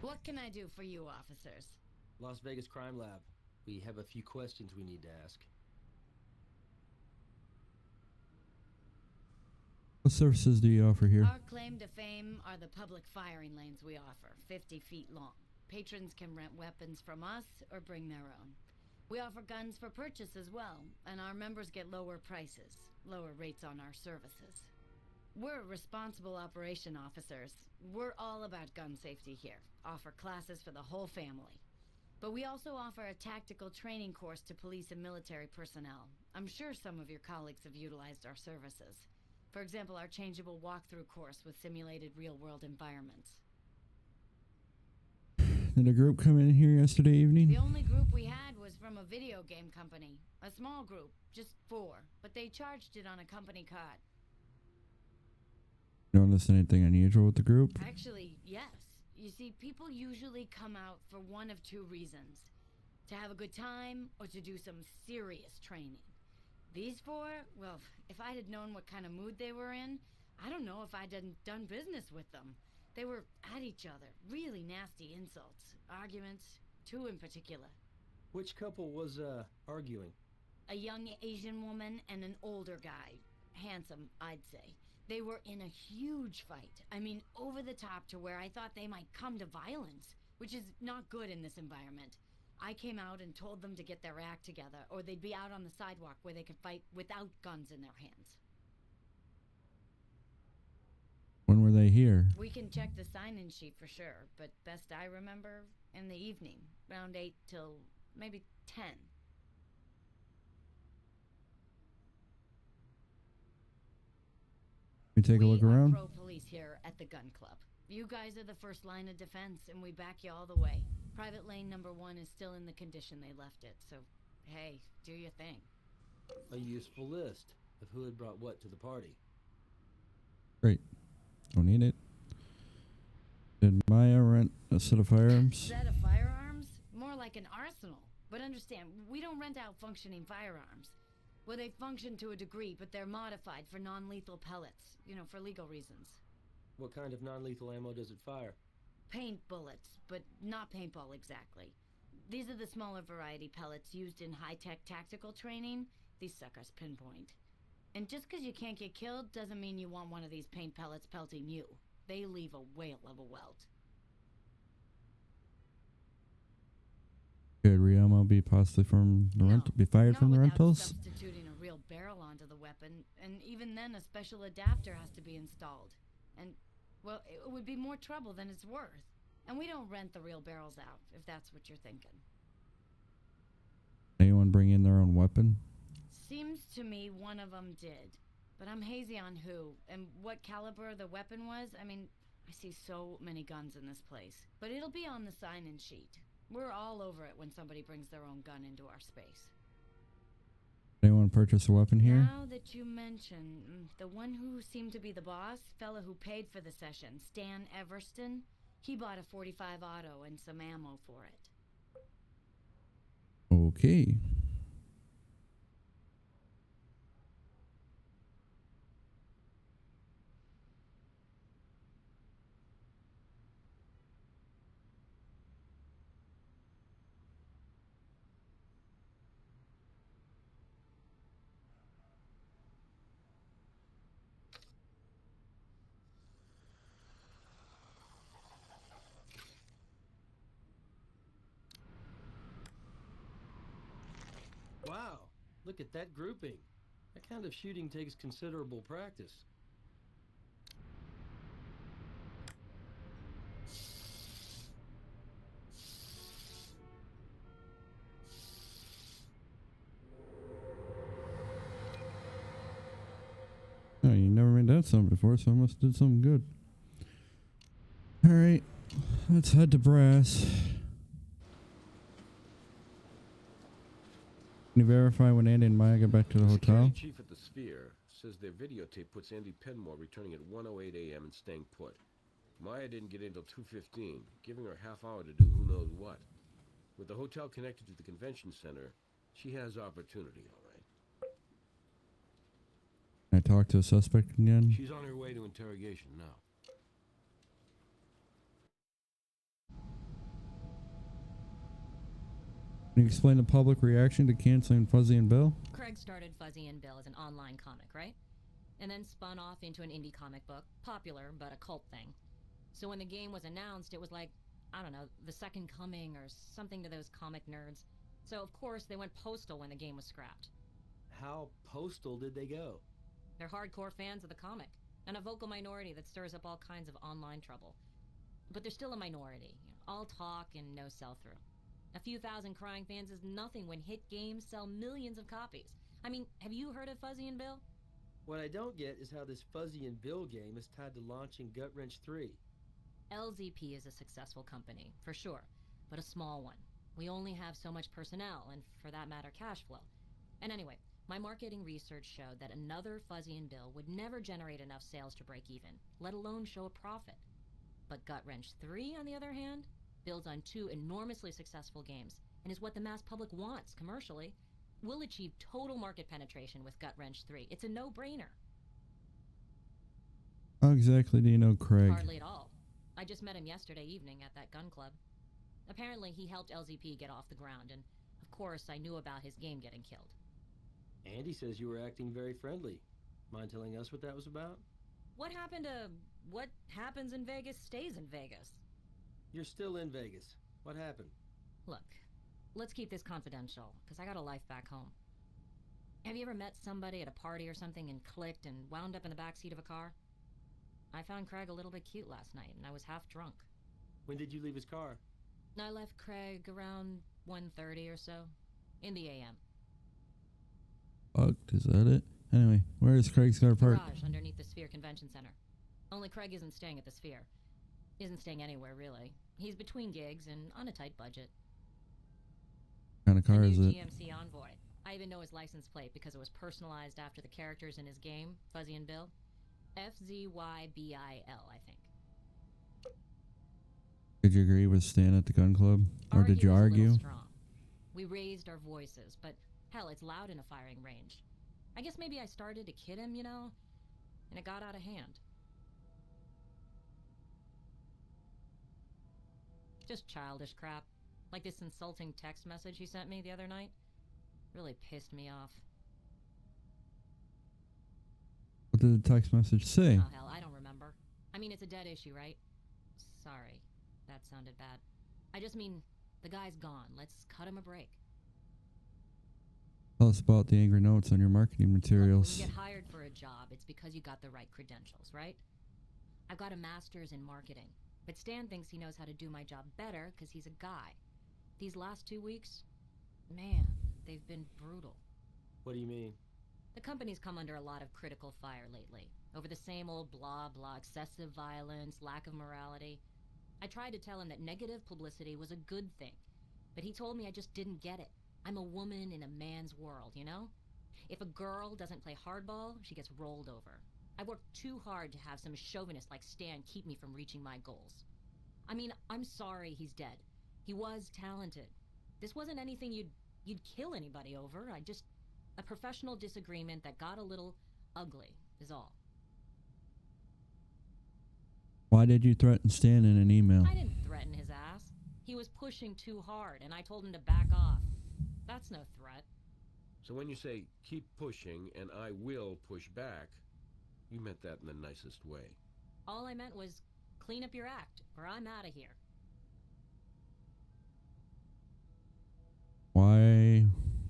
Speaker 2: What can I do for you, officers?
Speaker 3: Las Vegas Crime Lab. We have a few questions we need to ask.
Speaker 1: What services do you offer here?
Speaker 2: Our claim to fame are the public firing lanes we offer, 50 feet long. Patrons can rent weapons from us or bring their own. We offer guns for purchase as well, and our members get lower prices, lower rates on our services. We're responsible operation officers. We're all about gun safety here. Offer classes for the whole family. But we also offer a tactical training course to police and military personnel. I'm sure some of your colleagues have utilized our services. For example, our changeable walkthrough course with simulated real-world environments.
Speaker 1: Did a group come in here yesterday evening?
Speaker 2: The only group we had was from a video game company. A small group, just 4, but they charged it on a company card.
Speaker 1: Notice anything unusual with the group?
Speaker 2: Actually, yes. You see, people usually come out for one of 2 reasons. To have a good time, or to do some serious training. These 4, well, if I'd had known what kind of mood they were in, I don't know if I'd done business with them. They were at each other, really nasty insults, arguments, 2 in particular.
Speaker 3: Which couple was, arguing?
Speaker 2: A young Asian woman and an older guy. Handsome, I'd say. They were in a huge fight. I mean, over the top to where I thought they might come to violence, which is not good in this environment. I came out and told them to get their act together, or they'd be out on the sidewalk where they could fight without guns in their hands.
Speaker 1: When were they here?
Speaker 2: We can check the sign-in sheet for sure, but best I remember, in the evening, around 8 till maybe 10.
Speaker 1: We take a look around?
Speaker 2: We are pro-police here at the gun club. You guys are the first line of defense, and we back you all the way. Private lane number 1 is still in the condition they left it, so hey, do your thing.
Speaker 3: A useful list of who had brought what to the party.
Speaker 1: Great. Don't need it. Did Maya rent a set of firearms?
Speaker 2: Set of firearms? More like an arsenal. But understand, we don't rent out functioning firearms. Well, they function to a degree, but they're modified for non-lethal pellets, for legal reasons.
Speaker 3: What kind of non-lethal ammo does it fire?
Speaker 2: Paint bullets, but not paintball exactly. These are the smaller variety pellets used in high-tech tactical training. These suckers pinpoint. And just because you can't get killed doesn't mean you want one of these paint pellets pelting you. They leave a whale of a welt.
Speaker 1: Could Riamo be possibly from the rental? Be fired from the rentals?
Speaker 2: Substituting a real barrel onto the weapon, and even then a special adapter has to be installed. And, well, it would be more trouble than it's worth. And we don't rent the real barrels out, if that's what you're thinking.
Speaker 1: Anyone bring in their own weapon?
Speaker 2: Seems to me one of them did. But I'm hazy on who, and what caliber the weapon was. I mean, I see so many guns in this place. But it'll be on the sign-in sheet. We're all over it when somebody brings their own gun into our space.
Speaker 1: Anyone purchase a weapon here?
Speaker 2: Now that you mention, the one who seemed to be the boss, fella who paid for the session, Stan Everston, he bought a .45 auto and some ammo for it.
Speaker 1: Okay.
Speaker 3: Wow, look at that grouping. That kind of shooting takes considerable practice.
Speaker 1: Oh, you never made that sound before, so I must have did something good. Alright, let's head to brass. Can you verify when Andy and Maya get back to the hotel?
Speaker 7: Security chief at the Sphere says their videotape puts Andy Penmore returning at 1:08 a.m. and staying put. Maya didn't get in until 2:15, giving her half hour to do who knows what. With the hotel connected to the convention center, she has opportunity, all right.
Speaker 1: Can I talk to the suspect again?
Speaker 7: She's on her way to interrogation now.
Speaker 1: Can you explain the public reaction to canceling Fuzzy and Bill?
Speaker 4: Craig started Fuzzy and Bill as an online comic, right? And then spun off into an indie comic book, popular but a cult thing. So when the game was announced, it was like, I don't know, the second coming or something to those comic nerds. So of course they went postal when the game was scrapped.
Speaker 3: How postal did they go?
Speaker 4: They're hardcore fans of the comic, and a vocal minority that stirs up all kinds of online trouble. But they're still a minority, all talk and no sell-through. A few thousand crying fans is nothing when hit games sell millions of copies. I mean, have you heard of Fuzzy and Bill?
Speaker 3: What I don't get is how this Fuzzy and Bill game is tied to launching Gut Wrench 3.
Speaker 4: LZP is a successful company, for sure, but a small one. We only have so much personnel, and for that matter, cash flow. And anyway, my marketing research showed that another Fuzzy and Bill would never generate enough sales to break even, let alone show a profit. But Gut Wrench 3, on the other hand, builds on two enormously successful games, and is what the mass public wants commercially. We'll achieve total market penetration with Gut Wrench 3. It's a no-brainer.
Speaker 1: How exactly do you know Craig?
Speaker 4: Hardly at all. I just met him yesterday evening at that gun club. Apparently he helped LZP get off the ground, and of course I knew about his game getting killed.
Speaker 3: Andy says you were acting very friendly. Mind telling us what that was about?
Speaker 4: What happened to what happens in Vegas stays in Vegas?
Speaker 3: You're still in Vegas. What happened?
Speaker 4: Look, let's keep this confidential, because I got a life back home. Have you ever met somebody at a party or something and clicked and wound up in the backseat of a car? I found Craig a little bit cute last night, and I was half drunk.
Speaker 3: When did you leave his car?
Speaker 4: I left Craig around 1:30 or so, in the AM.
Speaker 1: Fucked, is that it? Anyway, where is Craig's car parked?
Speaker 4: Garage underneath the Sphere Convention Center. Only Craig isn't staying at the Sphere. Isn't staying anywhere, really. He's between gigs and on a tight budget.
Speaker 1: What kind of car
Speaker 4: A
Speaker 1: is
Speaker 4: new
Speaker 1: it?
Speaker 4: GMC Envoy. I even know his license plate because it was personalized after the characters in his game, Fuzzy and Bill. FZYBIL, I think.
Speaker 1: Did you agree with Stan at the gun club? Or did you
Speaker 4: Argument's a
Speaker 1: argue?
Speaker 4: little strong. We raised our voices, but hell, it's loud in a firing range. I guess maybe I started to kid him, and it got out of hand. Just childish crap. Like this insulting text message he sent me the other night. Really pissed me off.
Speaker 1: What did the text message say?
Speaker 4: Oh, hell, I don't remember. I mean, it's a dead issue, right? Sorry. That sounded bad. I just mean, the guy's gone. Let's cut him a break.
Speaker 1: Tell us about the angry notes on your marketing
Speaker 4: Look,
Speaker 1: materials.
Speaker 4: when you get hired for a job, it's because you got the right credentials, right? I've got a master's in marketing, but Stan thinks he knows how to do my job better because he's a guy. These last 2 weeks, man, they've been brutal.
Speaker 3: What do you mean?
Speaker 4: The company's come under a lot of critical fire lately, over the same old blah blah, excessive violence, lack of morality. I tried to tell him that negative publicity was a good thing, but he told me I just didn't get it. I'm a woman in a man's world, If a girl doesn't play hardball, she gets rolled over. I worked too hard to have some chauvinist like Stan keep me from reaching my goals. I mean, I'm sorry he's dead. He was talented. This wasn't anything you'd kill anybody over. A professional disagreement that got a little ugly, is all.
Speaker 1: Why did you threaten Stan in an email?
Speaker 4: I didn't threaten his ass. He was pushing too hard, and I told him to back off. That's no threat.
Speaker 7: So when you say, keep pushing and I will push back, you meant that in the nicest way.
Speaker 4: All I meant was, clean up your act, or I'm out of here.
Speaker 1: Why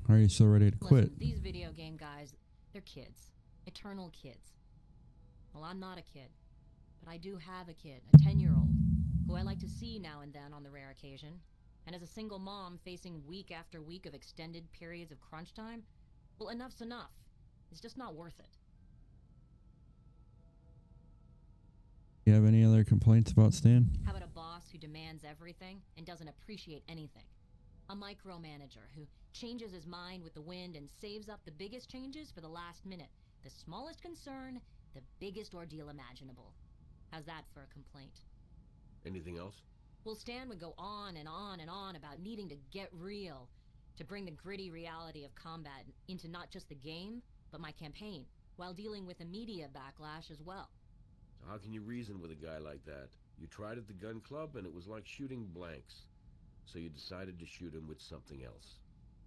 Speaker 1: are you so ready to quit?
Speaker 4: Listen, these video game guys, they're kids. Eternal kids. Well, I'm not a kid. But I do have a kid, a 10-year-old, who I like to see now and then on the rare occasion. And as a single mom facing week after week of extended periods of crunch time, well, enough's enough. It's just not worth it.
Speaker 1: You have any other complaints about Stan?
Speaker 4: How about a boss who demands everything and doesn't appreciate anything? A micromanager who changes his mind with the wind and saves up the biggest changes for the last minute. The smallest concern, the biggest ordeal imaginable. How's that for a complaint?
Speaker 7: Anything else?
Speaker 4: Well, Stan would go on and on and on about needing to get real, to bring the gritty reality of combat into not just the game, but my campaign, while dealing with a media backlash as well.
Speaker 7: So how can you reason with a guy like that? You tried at the gun club and it was like shooting blanks. So you decided to shoot him with something else.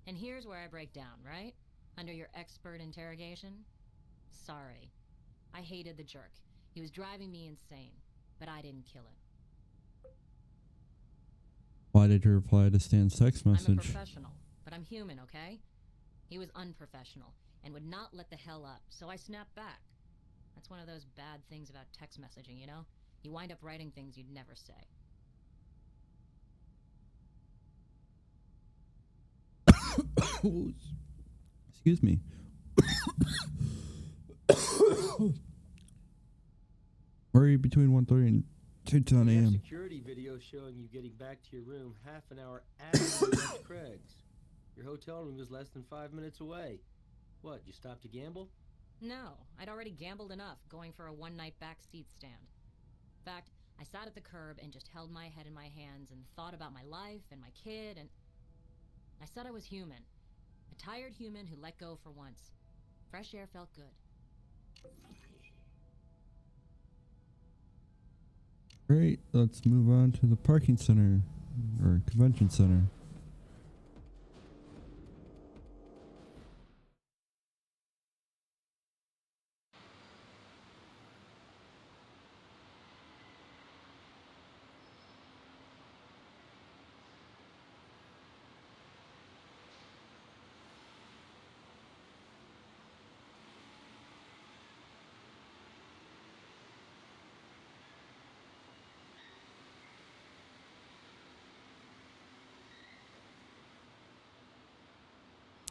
Speaker 4: And here's where I break down, right? Under your expert interrogation? Sorry. I hated the jerk. He was driving me insane, but I didn't kill him.
Speaker 1: Why did you reply to Stan's text
Speaker 4: I'm a
Speaker 1: message?
Speaker 4: professional, but I'm human, okay? He was unprofessional and would not let the hell up, so I snapped back. That's one of those bad things about text messaging, you know? You wind up writing things you'd never say.
Speaker 1: Excuse me. Where are you between 1:30 and 2:10
Speaker 3: We have
Speaker 1: a.m.?
Speaker 3: security video showing you getting back to your room half an hour after you left Craig's. Your hotel room was less than 5 minutes away. What, you stopped to gamble?
Speaker 4: No, I'd already gambled enough going for a one-night backseat stand. In fact, I sat at the curb and just held my head in my hands and thought about my life and my kid, and I said I was human. A tired human who let go for once. Fresh air felt good.
Speaker 1: Great, let's move on to the parking center, or convention center.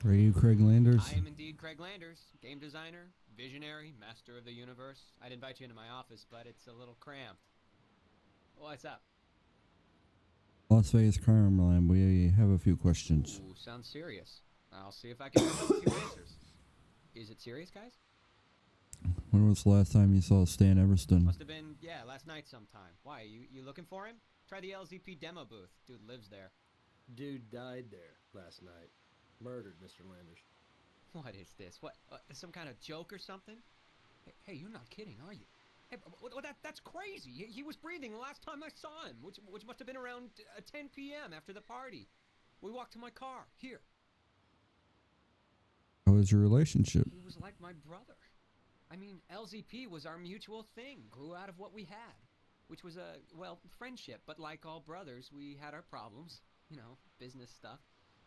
Speaker 1: Are you Craig Landers?
Speaker 8: I am indeed Craig Landers, game designer, visionary, master of the universe. I'd invite you into my office, but it's a little cramped. What's up?
Speaker 1: Las Vegas Crime Lab, we have a few questions.
Speaker 8: Ooh, sounds serious. I'll see if I can give a few answers. Is it serious, guys?
Speaker 1: When was the last time you saw Stan Everston?
Speaker 8: Must have been, yeah, last night sometime. Why, you looking for him? Try the LZP demo booth. Dude lives there.
Speaker 3: Dude died there last night. Murdered, Mr. Landers.
Speaker 8: What is this? What, some kind of joke or something? Hey, you're not kidding, are you? Hey, that's crazy. He was breathing the last time I saw him, which must have been around 10 p.m. after the party. We walked to my car, here.
Speaker 1: How was your relationship?
Speaker 8: He was like my brother. I mean, LZP was our mutual thing, grew out of what we had, which was friendship, but like all brothers, we had our problems, you know, business stuff.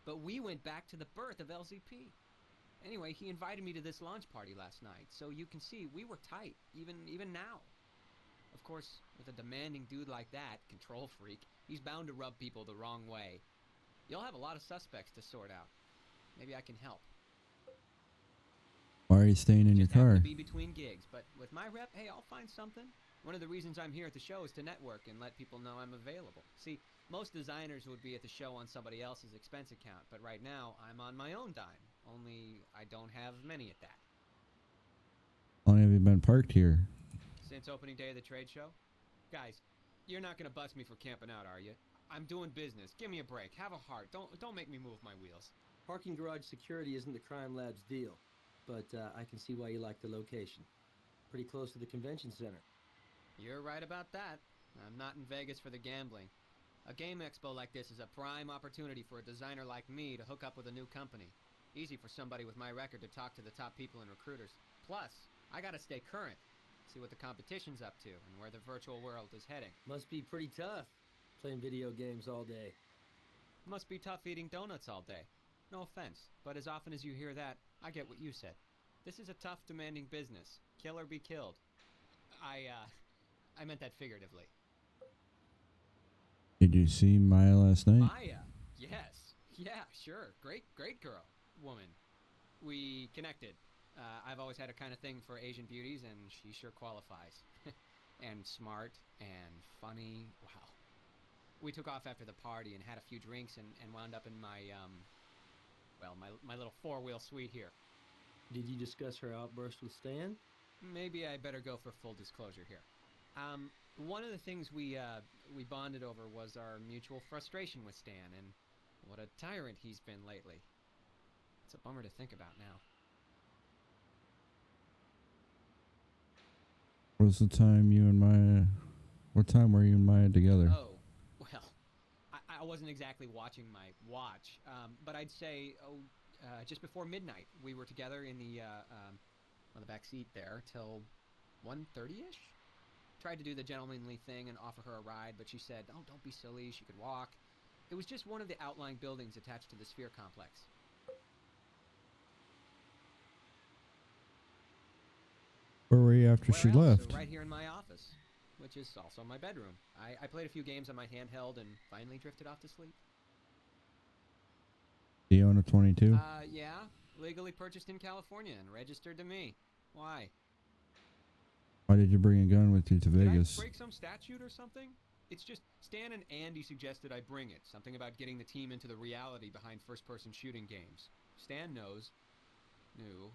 Speaker 8: But we went back to the birth of LZP. Anyway, he invited me to this launch party last night, so you can see we were tight, even now. Of course, with a demanding dude like that, control freak, he's bound to rub people the wrong way. You'll have a lot of suspects to sort out. Maybe I can help.
Speaker 1: Why are you staying in your
Speaker 8: Just happen
Speaker 1: car?
Speaker 8: to be between gigs, but with my rep, hey, I'll find something. One of the reasons I'm here at the show is to network and let people know I'm available. See, most designers would be at the show on somebody else's expense account, but right now, I'm on my own dime. Only I don't have many at that.
Speaker 1: How long have you been parked here?
Speaker 8: Since opening day of the trade show? Guys, you're not gonna bust me for camping out, are you? I'm doing business. Give me a break. Have a heart. Don't make me move my wheels.
Speaker 3: Parking garage security isn't the crime lab's deal, but I can see why you like the location. Pretty close to the convention center.
Speaker 8: You're right about that. I'm not in Vegas for the gambling. A game expo like this is a prime opportunity for a designer like me to hook up with a new company. Easy for somebody with my record to talk to the top people and recruiters. Plus, I gotta stay current, see what the competition's up to and where the virtual world is heading.
Speaker 3: Must be pretty tough, playing video games all day.
Speaker 8: Must be tough eating donuts all day. No offense, but as often as you hear that, I get what you said. This is a tough, demanding business. Kill or be killed. I meant that figuratively.
Speaker 1: Did you see Maya last night?
Speaker 8: Maya? Yes. Yeah, sure. Great girl. Woman. We connected. I've always had a kind of thing for Asian beauties, and she sure qualifies. and smart and funny. Wow. We took off after the party and had a few drinks and wound up in my, well, my little four-wheel suite here.
Speaker 3: Did you discuss her outburst with Stan?
Speaker 8: Maybe I better go for full disclosure here. One of the things we bonded over was our mutual frustration with Stan, and what a tyrant he's been lately. It's a bummer to think about now.
Speaker 1: What was the time you and Maya? What time were you and Maya together?
Speaker 8: Oh, well, I wasn't exactly watching my watch, but I'd say, just before midnight. We were together in the, on the back seat there till 1:30-ish. Tried to do the gentlemanly thing and offer her a ride, but she said, oh, don't be silly, she could walk. It was just one of the outlying buildings attached to the Sphere complex.
Speaker 1: Where were you after
Speaker 8: Where
Speaker 1: she
Speaker 8: else?
Speaker 1: left?
Speaker 8: So right here in my office, which is also my bedroom. I played a few games on my handheld and finally drifted off to sleep.
Speaker 1: Do you own a 22?
Speaker 8: Yeah, legally purchased in California and registered to me. Why?
Speaker 1: Why did you bring a gun with you to
Speaker 8: Did
Speaker 1: Vegas?
Speaker 8: I break some statute or something? It's just Stan and Andy suggested I bring it. Something about getting the team into the reality behind first-person shooting games. Stan knew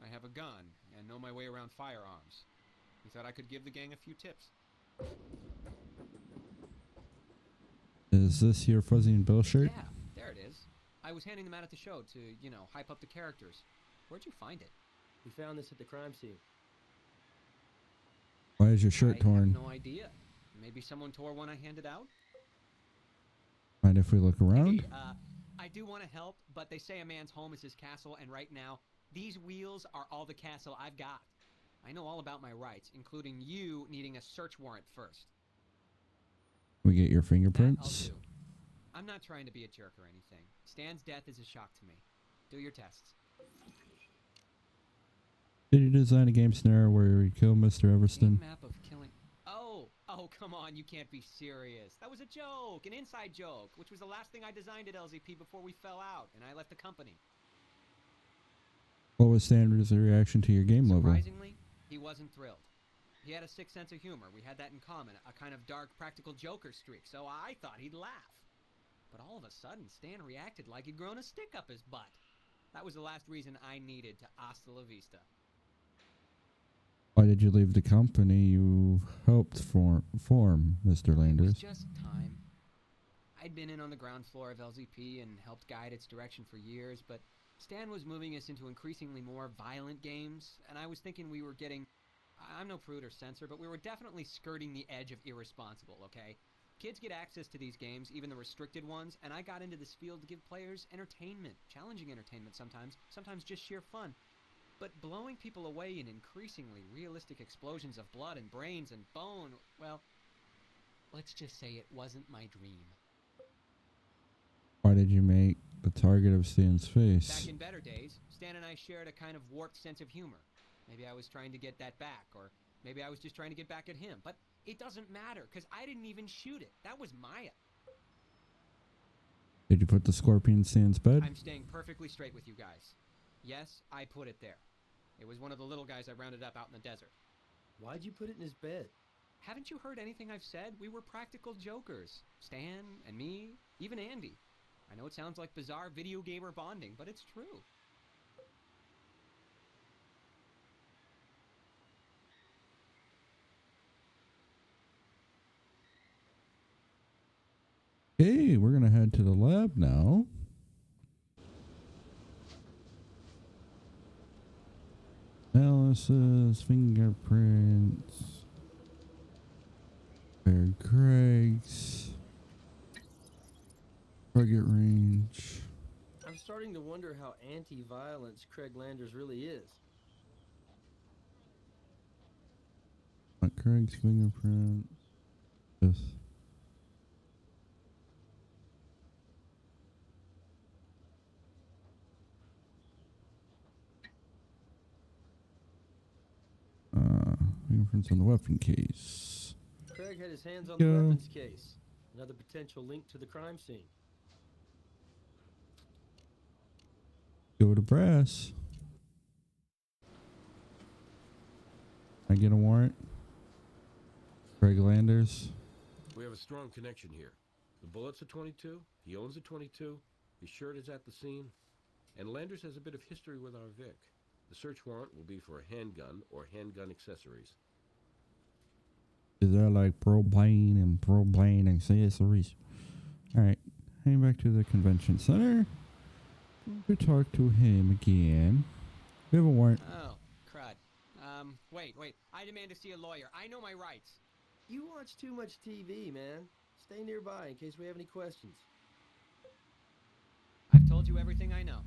Speaker 8: I have a gun and know my way around firearms. He thought I could give the gang a few tips.
Speaker 1: Is this your Fuzzy and Bill shirt?
Speaker 8: Yeah, there it is. I was handing them out at the show to, hype up the characters. Where'd you find it?
Speaker 3: We found this at the crime scene.
Speaker 1: Why is your shirt
Speaker 8: I
Speaker 1: torn?
Speaker 8: have no idea. Maybe someone tore one I handed out?
Speaker 1: Mind if we look around?
Speaker 8: Hey, I do want to help, but they say a man's home is his castle, and right now, these wheels are all the castle I've got. I know all about my rights, including you needing a search warrant first.
Speaker 1: We get your
Speaker 8: That I'll
Speaker 1: fingerprints?
Speaker 8: do. I'm not trying to be a jerk or anything. Stan's death is a shock to me. Do your tests.
Speaker 1: Did you design a game scenario where you kill Mr.
Speaker 8: Game
Speaker 1: Everston?
Speaker 8: map of killing... Oh, come on, you can't be serious. That was a joke, an inside joke, which was the last thing I designed at LZP before we fell out, and I left the company.
Speaker 1: What was Sanders' reaction to your game level?
Speaker 8: Surprisingly, he wasn't thrilled. He had a sick sense of humor. We had that in common, a kind of dark, practical joker streak, so I thought he'd laugh. But all of a sudden, Stan reacted like he'd grown a stick up his butt. That was the last reason I needed to hasta la vista.
Speaker 1: Why did you leave the company you helped form, Mr.
Speaker 8: It was
Speaker 1: Landers?
Speaker 8: just time. I'd been in on the ground floor of LZP and helped guide its direction for years, but Stan was moving us into increasingly more violent games, and I was thinking we were getting... I'm no prude or censor, but we were definitely skirting the edge of irresponsible, okay? Kids get access to these games, even the restricted ones, and I got into this field to give players entertainment, challenging entertainment sometimes just sheer fun. But blowing people away in increasingly realistic explosions of blood and brains and bone, well, let's just say it wasn't my dream.
Speaker 1: Why did you make the target of Stan's face?
Speaker 8: Back in better days, Stan and I shared a kind of warped sense of humor. Maybe I was trying to get that back, or maybe I was just trying to get back at him. But it doesn't matter, because I didn't even shoot it. That was Maya.
Speaker 1: Did you put the scorpion in Stan's bed?
Speaker 8: I'm staying perfectly straight with you guys. Yes, I put it there. It was one of the little guys I rounded up out in the desert.
Speaker 3: Why'd you put it in his bed?
Speaker 8: Haven't you heard anything I've said? We were practical jokers. Stan and me, even Andy. I know it sounds like bizarre video gamer bonding, but it's true.
Speaker 1: Okay, we're going to head to the lab now. Analysis, fingerprints, Bear Craig's, target range.
Speaker 3: I'm starting to wonder how anti-violence Craig Landers really is.
Speaker 1: Craig's fingerprint. Yes. Fingerprints on the weapon case.
Speaker 3: Craig had his hands on the weapons case. Another potential link to the crime scene.
Speaker 1: Go to brass. I get a warrant? Craig Landers.
Speaker 7: We have a strong connection here. The bullet's a 22, he owns a 22, his shirt is at the scene, and Landers has a bit of history with our Vic. The search warrant will be for a handgun or handgun accessories.
Speaker 1: Is that like propane accessories? Alright, heading back to the convention center. We could talk to him again. We have a warrant.
Speaker 8: Oh, crud. Wait. I demand to see a lawyer. I know my rights.
Speaker 3: You watch too much TV, man. Stay nearby in case we have any questions.
Speaker 8: I've told you everything I know.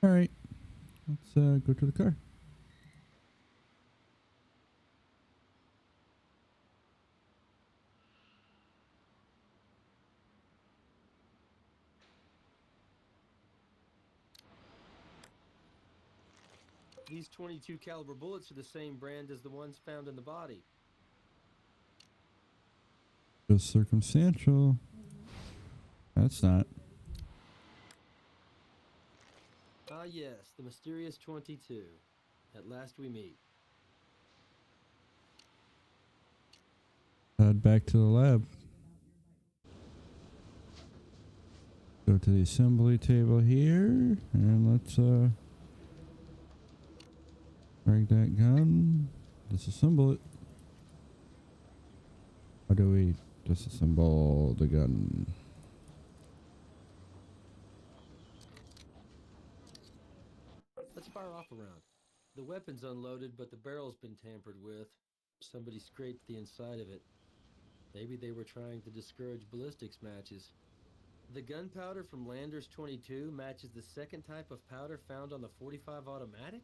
Speaker 1: Alright, let's go to the car.
Speaker 3: These 22 caliber bullets are the same brand as the ones found in the body.
Speaker 1: Just circumstantial. That's not.
Speaker 3: Ah yes, the mysterious 22. At last we meet.
Speaker 1: Head back to the lab. Go to the assembly table here, and let's break that gun. Disassemble it. How do we disassemble the gun?
Speaker 3: Let's fire off a round. The weapon's unloaded, but the barrel's been tampered with. Somebody scraped the inside of it. Maybe they were trying to discourage ballistics matches. The gunpowder from Landers 22 matches the second type of powder found on the 45 automatic?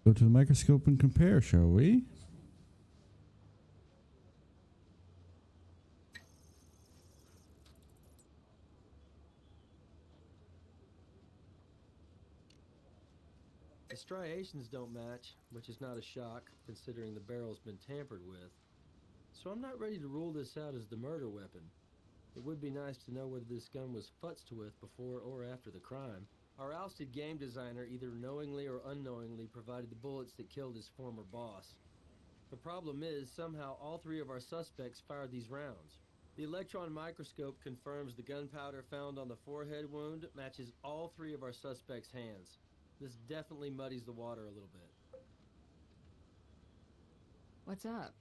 Speaker 1: Go to the microscope and compare, shall we?
Speaker 3: The striations don't match, which is not a shock, considering the barrel's been tampered with. So I'm not ready to rule this out as the murder weapon. It would be nice to know whether this gun was futzed with before or after the crime. Our ousted game designer either knowingly or unknowingly provided the bullets that killed his former boss. The problem is, somehow all three of our suspects fired these rounds. The electron microscope confirms the gunpowder found on the forehead wound matches all three of our suspects' hands. This definitely muddies the water a little bit.
Speaker 2: What's up?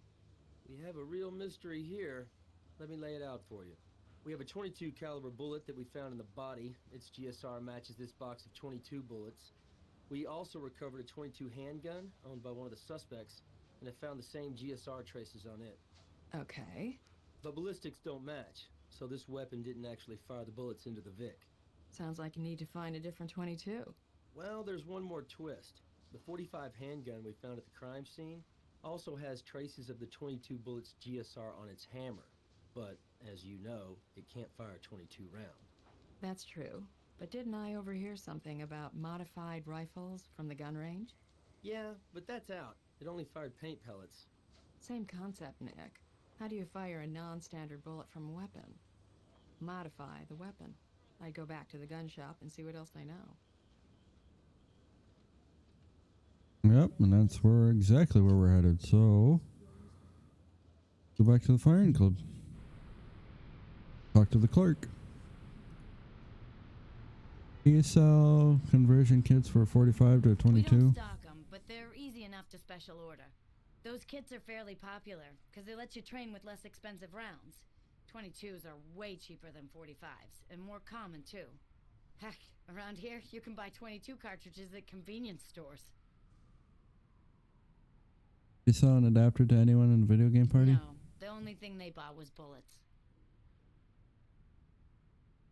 Speaker 3: We have a real mystery here. Let me lay it out for you. We have a 22 caliber bullet that we found in the body. Its GSR matches this box of 22 bullets. We also recovered a 22 handgun owned by one of the suspects and have found the same GSR traces on it.
Speaker 2: Okay.
Speaker 3: But ballistics don't match, so this weapon didn't actually fire the bullets into the Vic.
Speaker 2: Sounds like you need to find a different 22.
Speaker 3: Well, there's one more twist. The 45 handgun we found at the crime scene also has traces of the 22 bullets GSR on its hammer. But, as you know, it can't fire a 22 round.
Speaker 2: That's true. But didn't I overhear something about modified rifles from the gun range?
Speaker 3: Yeah, but that's out. It only fired paint pellets.
Speaker 2: Same concept, Nick. How do you fire a non-standard bullet from a weapon? Modify the weapon. I'd go back to the gun shop and see what else they know.
Speaker 1: Yep, and that's exactly where we're headed. So, go back to the firing club. Talk to the clerk. Do you sell conversion kits for 45 to 22?
Speaker 4: We don't stock them, but they're easy enough to special order. Those kits are fairly popular, because they let you train with less expensive rounds. 22s are way cheaper than 45s, and more common, too. Heck, around here, you can buy 22 cartridges at convenience stores.
Speaker 1: You sell an adapter to anyone in a video game party?
Speaker 4: No, the only thing they bought was bullets.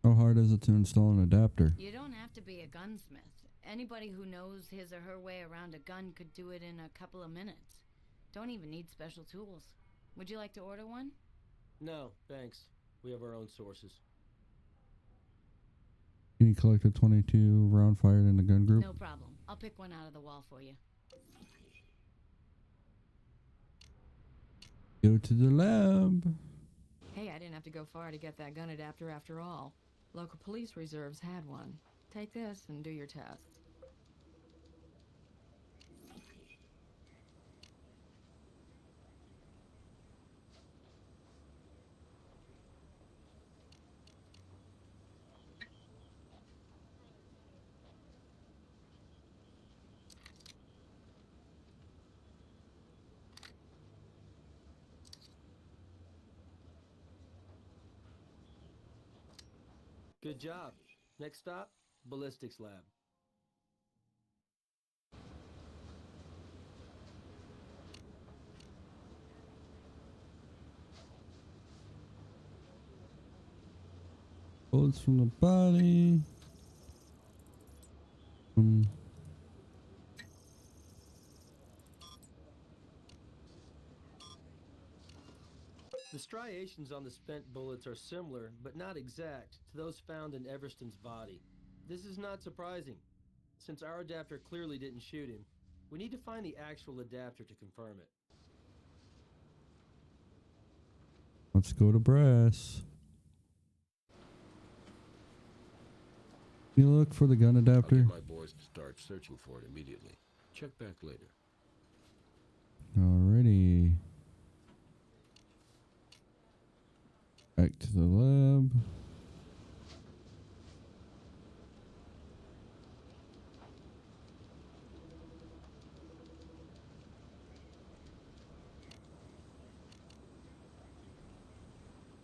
Speaker 1: How hard is it to install an adapter?
Speaker 4: You don't have to be a gunsmith. Anybody who knows his or her way around a gun could do it in a couple of minutes. Don't even need special tools. Would you like to order one?
Speaker 3: No, thanks. We have our own sources.
Speaker 1: Can you collect a 22 round fired in a gun group?
Speaker 4: No problem. I'll pick one out of the wall for you.
Speaker 1: Go to the lab.
Speaker 2: Hey, I didn't have to go far to get that gun adapter after all. Local police reserves had one. Take this and do your test.
Speaker 3: Good job. Next stop, ballistics lab.
Speaker 1: Bullets from the body.
Speaker 3: The striations on the spent bullets are similar, but not exact, to those found in Everston's body. This is not surprising. Since our adapter clearly didn't shoot him, we need to find the actual adapter to confirm it.
Speaker 1: Let's go to brass. You look for the gun
Speaker 7: I'll
Speaker 1: adapter.
Speaker 7: get my boys to start searching for it immediately. Check back later.
Speaker 1: Alrighty. Back to the lab.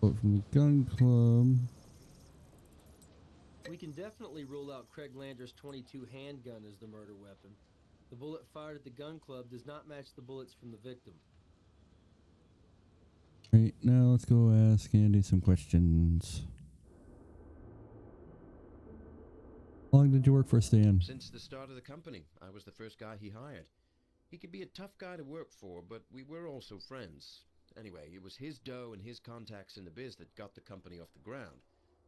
Speaker 1: But from the gun club.
Speaker 3: We can definitely rule out Craig Lander's .22 handgun as the murder weapon. The bullet fired at the gun club does not match the bullets from the victim.
Speaker 1: Right, now let's go ask Andy some questions. How long did you work for Stan?
Speaker 6: Since the start of the company, I was the first guy he hired. He could be a tough guy to work for, but we were also friends. Anyway, it was his dough and his contacts in the biz that got the company off the ground.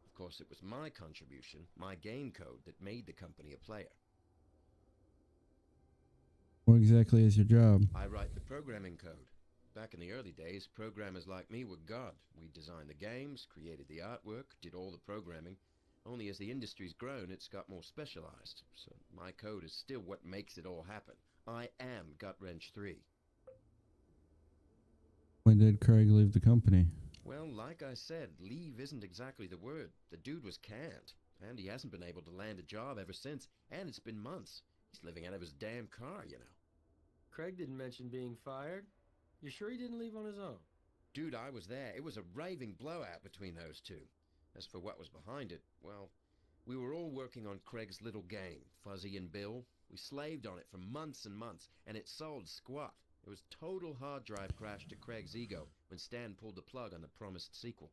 Speaker 6: Of course, it was my contribution, my game code, that made the company a player.
Speaker 1: What exactly is your job?
Speaker 6: I write the programming code. Back in the early days, programmers like me were God. We designed the games, created the artwork, did all the programming. Only as the industry's grown, it's got more specialized. So my code is still what makes it all happen. I am Gut Wrench 3.
Speaker 1: When did Craig leave the company?
Speaker 6: Well, like I said, leave isn't exactly the word. The dude was canned, and he hasn't been able to land a job ever since, and it's been months. He's living out of his damn car, you know.
Speaker 3: Craig didn't mention being fired. You sure he didn't leave on his own?
Speaker 6: Dude, I was there. It was a raving blowout between those two. As for what was behind it, well, we were all working on Craig's little game, Fuzzy and Bill. We slaved on it for months and months, and it sold squat. It was total hard drive crash to Craig's ego when Stan pulled the plug on the promised sequel.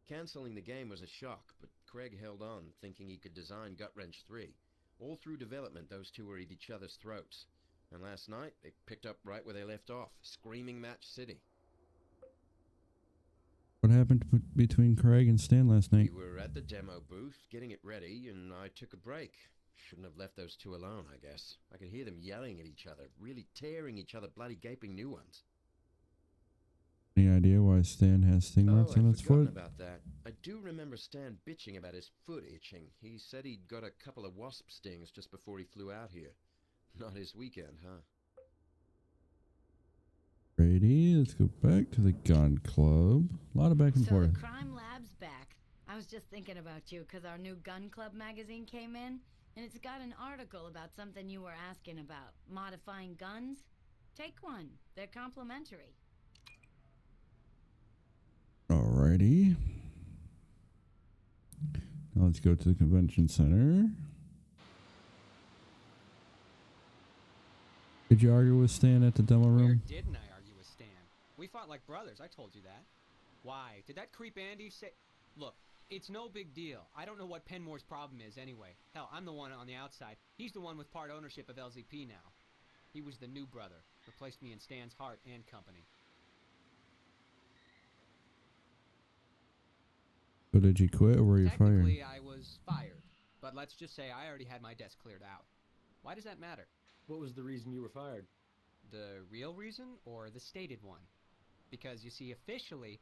Speaker 6: Canceling the game was a shock, but Craig held on, thinking he could design Gut Wrench 3. All through development, those two were at each other's throats. And last night, they picked up right where they left off, screaming Match City.
Speaker 1: What happened between Craig and Stan last night?
Speaker 6: We were at the demo booth, getting it ready, and I took a break. Shouldn't have left those two alone, I guess. I could hear them yelling at each other, really tearing each other bloody gaping new ones.
Speaker 1: Any idea why Stan has sting marks on
Speaker 6: I'd
Speaker 1: his
Speaker 6: forgotten
Speaker 1: foot?
Speaker 6: about that. I do remember Stan bitching about his foot itching. He said he'd got a couple of wasp stings just before he flew out here. Not his weekend, huh?
Speaker 1: Ready? Let's go back to the gun club. A lot of back and
Speaker 2: So
Speaker 1: forth.
Speaker 2: the crime lab's back. I was just thinking about you because our new gun club magazine came in, and it's got an article about something you were asking about, modifying guns. Take one. They're complimentary.
Speaker 1: Alrighty. Now let's go to the convention center. Did you argue with Stan at the demo
Speaker 8: Where
Speaker 1: room?
Speaker 8: didn't I argue with Stan? We fought like brothers, I told you that. Why? Did that creep Andy say... Look, it's no big deal. I don't know what Penmore's problem is anyway. Hell, I'm the one on the outside. He's the one with part ownership of LZP now. He was the new brother. Replaced me in Stan's heart and company.
Speaker 1: So did you quit or were you fired?
Speaker 8: Technically, I was fired. But let's just say I already had my desk cleared out. Why does that matter?
Speaker 3: What was the reason you were fired?
Speaker 8: The real reason or the stated one? Because, you see, officially,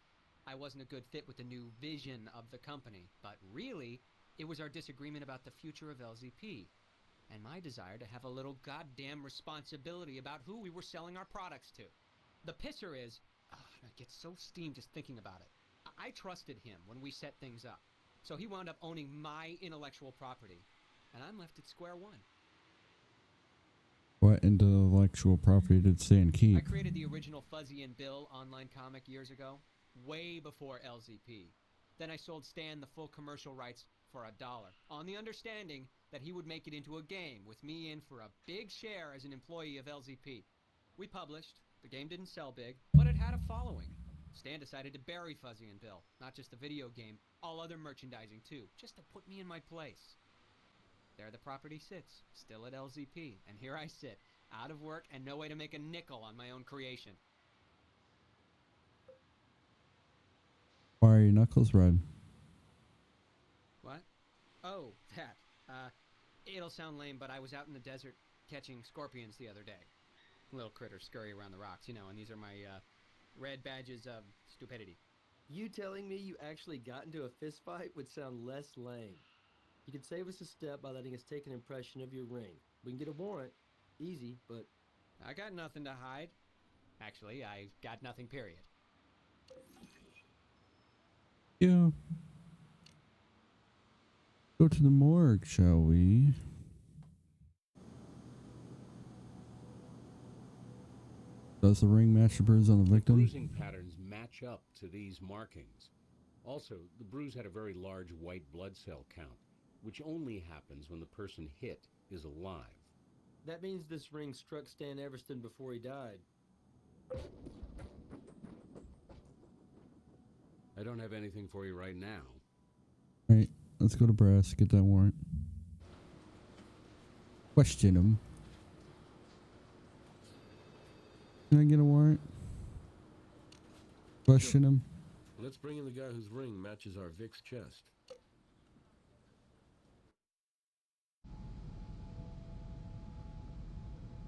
Speaker 8: I wasn't a good fit with the new vision of the company. But really, it was our disagreement about the future of LZP. And my desire to have a little goddamn responsibility about who we were selling our products to. The pisser is... I get so steamed just thinking about it. I trusted him when we set things up. So he wound up owning my intellectual property. And I'm left at square one.
Speaker 1: What intellectual property did Stan
Speaker 8: I
Speaker 1: keep?
Speaker 8: created the original Fuzzy and Bill online comic years ago, way before LZP. Then I sold Stan the full commercial rights for $1, on the understanding that he would make it into a game with me in for a big share as an employee of LZP. We published. The game didn't sell big, but it had a following. Stan decided to bury Fuzzy and Bill, not just the video game, all other merchandising too, just to put me in my place. There the property sits, still at LZP, and here I sit, out of work and no way to make a nickel on my own creation.
Speaker 1: Why are your knuckles red?
Speaker 8: What? Oh, that. It'll sound lame, but I was out in the desert catching scorpions the other day. Little critters scurry around the rocks, and these are my, red badges of stupidity.
Speaker 3: You telling me you actually got into a fist fight would sound less lame. You could save us a step by letting us take an impression of your ring. We can get a warrant. Easy, but...
Speaker 8: I got nothing to hide. Actually, I got nothing, period.
Speaker 1: Yeah. Go to the morgue, shall we? Does the ring match the bruise on the
Speaker 5: The
Speaker 1: victim?
Speaker 5: bruising patterns match up to these markings. Also, the bruise had a very large white blood cell count, which only happens when the person hit is alive.
Speaker 3: that means this ring struck Stan Everston before he died.
Speaker 5: I don't have anything for you right now.
Speaker 1: Right, let's go to Brass, get that warrant. Question him. Can I get a warrant? Question him.
Speaker 7: Let's bring in the guy whose ring matches our Vic's chest.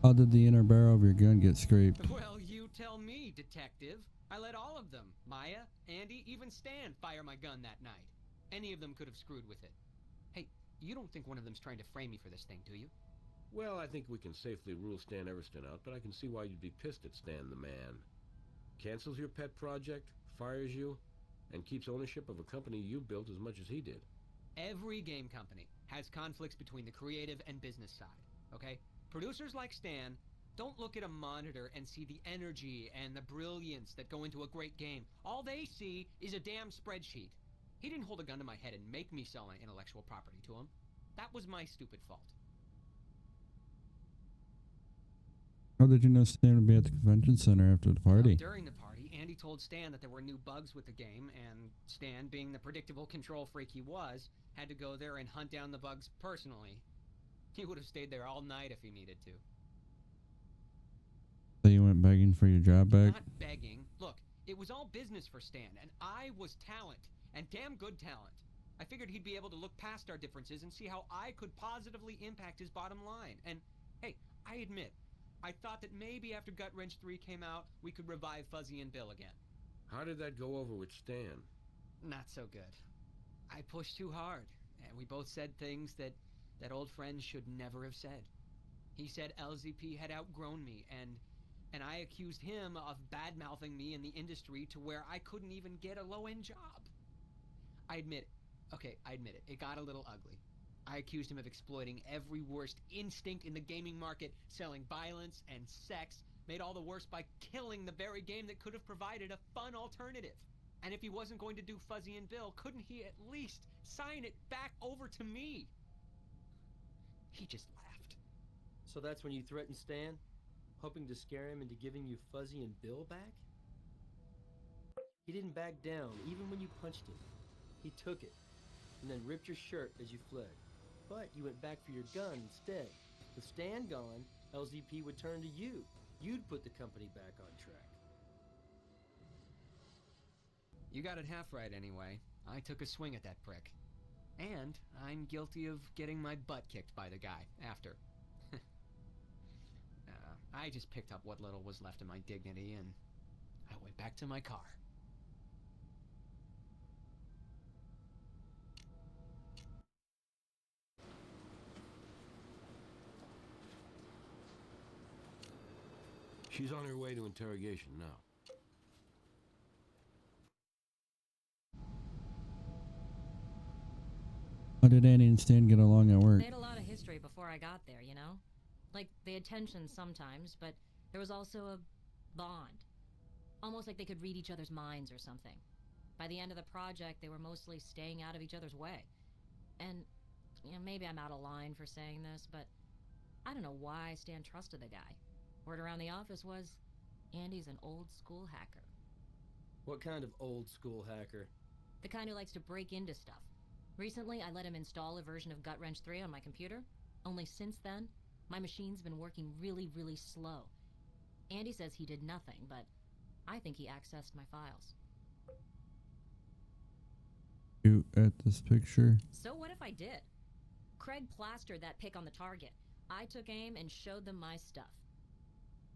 Speaker 1: How did the inner barrel of your gun get scraped?
Speaker 8: Well, you tell me, detective. I let all of them, Maya, Andy, even Stan, fire my gun that night. Any of them could have screwed with it. Hey, you don't think one of them's trying to frame me for this thing, do you?
Speaker 7: Well, I think we can safely rule Stan Everston out, but I can see why you'd be pissed at Stan the man. Cancels your pet project, fires you, and keeps ownership of a company you built as much as he did.
Speaker 8: Every game company has conflicts between the creative and business side, okay? Producers like Stan don't look at a monitor and see the energy and the brilliance that go into a great game. All they see is a damn spreadsheet. He didn't hold a gun to my head and make me sell my intellectual property to him. That was my stupid fault.
Speaker 1: How did you know Stan would be at the convention center after the party?
Speaker 8: Well, during the party, Andy told Stan that there were new bugs with the game, and Stan, being the predictable control freak he was, had to go there and hunt down the bugs personally. He would have stayed there all night if he needed to.
Speaker 1: So you went begging for your job back?
Speaker 8: Not begging. Look, it was all business for Stan, and I was talent, and damn good talent. I figured he'd be able to look past our differences and see how I could positively impact his bottom line. And, hey, I admit, I thought that maybe after Gut Wrench 3 came out, we could revive Fuzzy and Bill again.
Speaker 7: How did that go over with Stan?
Speaker 8: Not so good. I pushed too hard, and we both said things that old friends should never have said. He said LZP had outgrown me, and I accused him of bad-mouthing me in the industry to where I couldn't even get a low-end job. I admit it. It got a little ugly. I accused him of exploiting every worst instinct in the gaming market, selling violence and sex, made all the worse by killing the very game that could have provided a fun alternative. And if he wasn't going to do Fuzzy and Bill, couldn't he at least sign it back over to me? He just laughed.
Speaker 3: So that's when you threatened Stan? Hoping to scare him into giving you Fuzzy and Bill back? He didn't back down, even when you punched him. He took it, and then ripped your shirt as you fled. But you went back for your gun instead. With Stan gone, LZP would turn to you. You'd put the company back on track.
Speaker 8: You got it half right anyway. I took a swing at that prick. And I'm guilty of getting my butt kicked by the guy after. I just picked up what little was left of my dignity and I went back to my car.
Speaker 7: She's on her way to interrogation now.
Speaker 1: How did Annie and Stan get along at work?
Speaker 4: They had a lot of history before I got there, you know? Like, they had tension sometimes, but there was also a bond. Almost like they could read each other's minds or something. By the end of the project, they were mostly staying out of each other's way. And, maybe I'm out of line for saying this, but I don't know why Stan trusted the guy. Word around the office was, Andy's an old school hacker.
Speaker 3: What kind of old school hacker?
Speaker 4: The kind who likes to break into stuff. Recently, I let him install a version of Gut Wrench 3 on my computer. Only since then, my machine's been working really, really slow. Andy says he did nothing, but I think he accessed my files.
Speaker 1: You at this picture?
Speaker 4: So what if I did? Craig plastered that pic on the target. I took aim and showed them my stuff.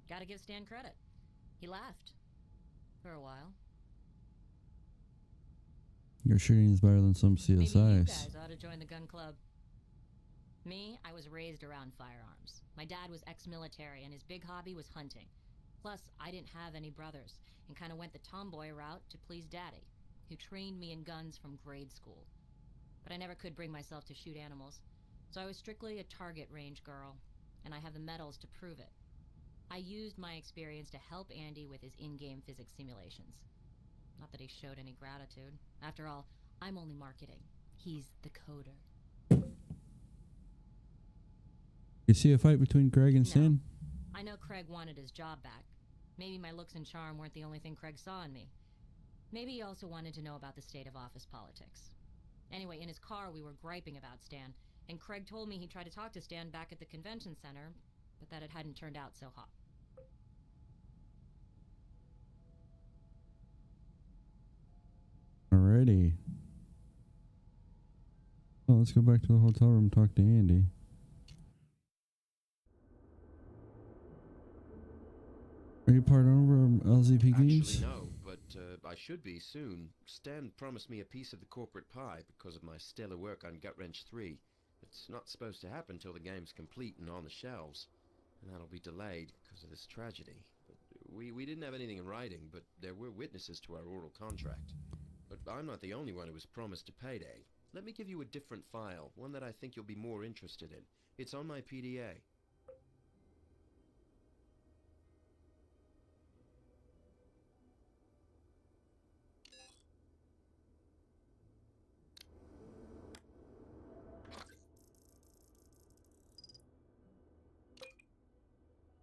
Speaker 4: Gotta give Stan credit. He laughed. For a while.
Speaker 1: Your shooting is better than some
Speaker 4: Maybe you
Speaker 1: CSIs.
Speaker 4: guys ought to join the gun club. Me, I was raised around firearms. My dad was ex-military and his big hobby was hunting. Plus, I didn't have any brothers and kind of went the tomboy route to please Daddy, who trained me in guns from grade school. But I never could bring myself to shoot animals, so I was strictly a target range girl, and I have the medals to prove it. I used my experience to help Andy with his in-game physics simulations. Not that he showed any gratitude. After all, I'm only marketing. He's the coder.
Speaker 1: You see a fight between Greg and
Speaker 4: No.
Speaker 1: Stan?
Speaker 4: I know Craig wanted his job back. Maybe my looks and charm weren't the only thing Craig saw in me. Maybe he also wanted to know about the state of office politics. Anyway, in his car we were griping about Stan, and Craig told me he tried to talk to Stan back at the convention center, but that it hadn't turned out so hot.
Speaker 1: Alrighty. Well, let's go back to the hotel room and talk to Andy. Are you part owner of LZP Games?
Speaker 6: Actually, no, but I should be soon. Stan promised me a piece of the corporate pie because of my stellar work on Gut Wrench 3. It's not supposed to happen till the game's complete and on the shelves, and that'll be delayed because of this tragedy. But we didn't have anything in writing, but there were witnesses to our oral contract. But I'm not the only one who was promised a payday. Let me give you a different file, one that I think you'll be more interested in. It's on my PDA.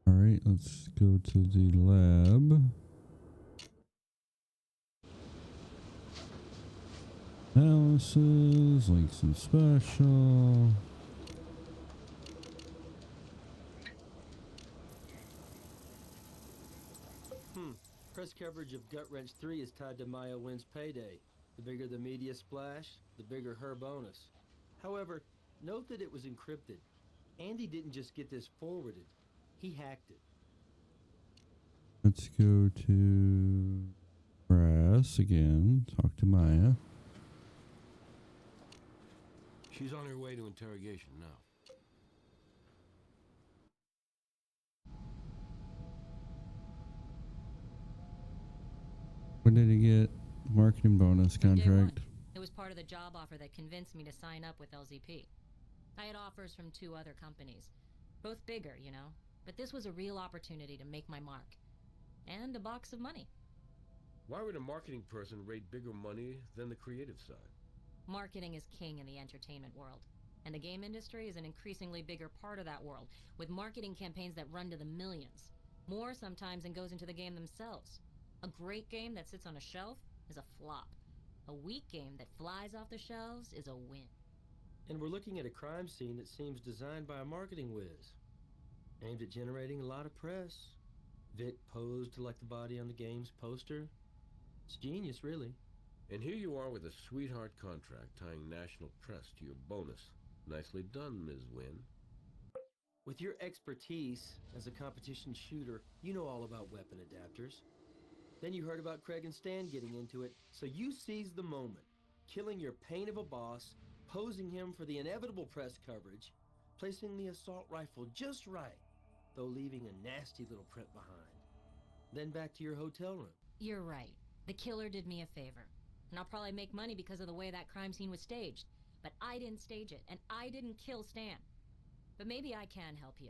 Speaker 1: Alright, let's go to the lab. Analysis, links and special.
Speaker 3: Press coverage of Gut Wrench 3 is tied to Maya Wynn's payday. The bigger the media splash, the bigger her bonus. However, note that it was encrypted. Andy didn't just get this forwarded, he hacked it.
Speaker 1: Let's go to press again. Talk to Maya.
Speaker 7: She's on her way to interrogation now.
Speaker 1: When did he get marketing bonus
Speaker 4: From day one.
Speaker 1: contract?
Speaker 4: It was part of the job offer that convinced me to sign up with LZP. I had offers from 2 other companies. Both bigger, but this was a real opportunity to make my mark. And a box of money.
Speaker 7: Why would a marketing person rate bigger money than the creative side?
Speaker 4: Marketing is king in the entertainment world. And the game industry is an increasingly bigger part of that world, with marketing campaigns that run to the millions. More sometimes than goes into the game themselves. A great game that sits on a shelf is a flop. A weak game that flies off the shelves is a win.
Speaker 3: And we're looking at a crime scene that seems designed by a marketing whiz, aimed at generating a lot of press. Vic posed like the body on the game's poster. It's genius, really.
Speaker 7: And here you are with a sweetheart contract tying national press to your bonus. Nicely done, Ms. Wynn.
Speaker 3: With your expertise as a competition shooter, you know all about weapon adapters. Then you heard about Craig and Stan getting into it, so you seized the moment, killing your pain of a boss, posing him for the inevitable press coverage, placing the assault rifle just right, though leaving a nasty little print behind. Then back to your hotel room.
Speaker 4: You're right. The killer did me a favor. And I'll probably make money because of the way that crime scene was staged. But I didn't stage it, and I didn't kill Stan. But maybe I can help you.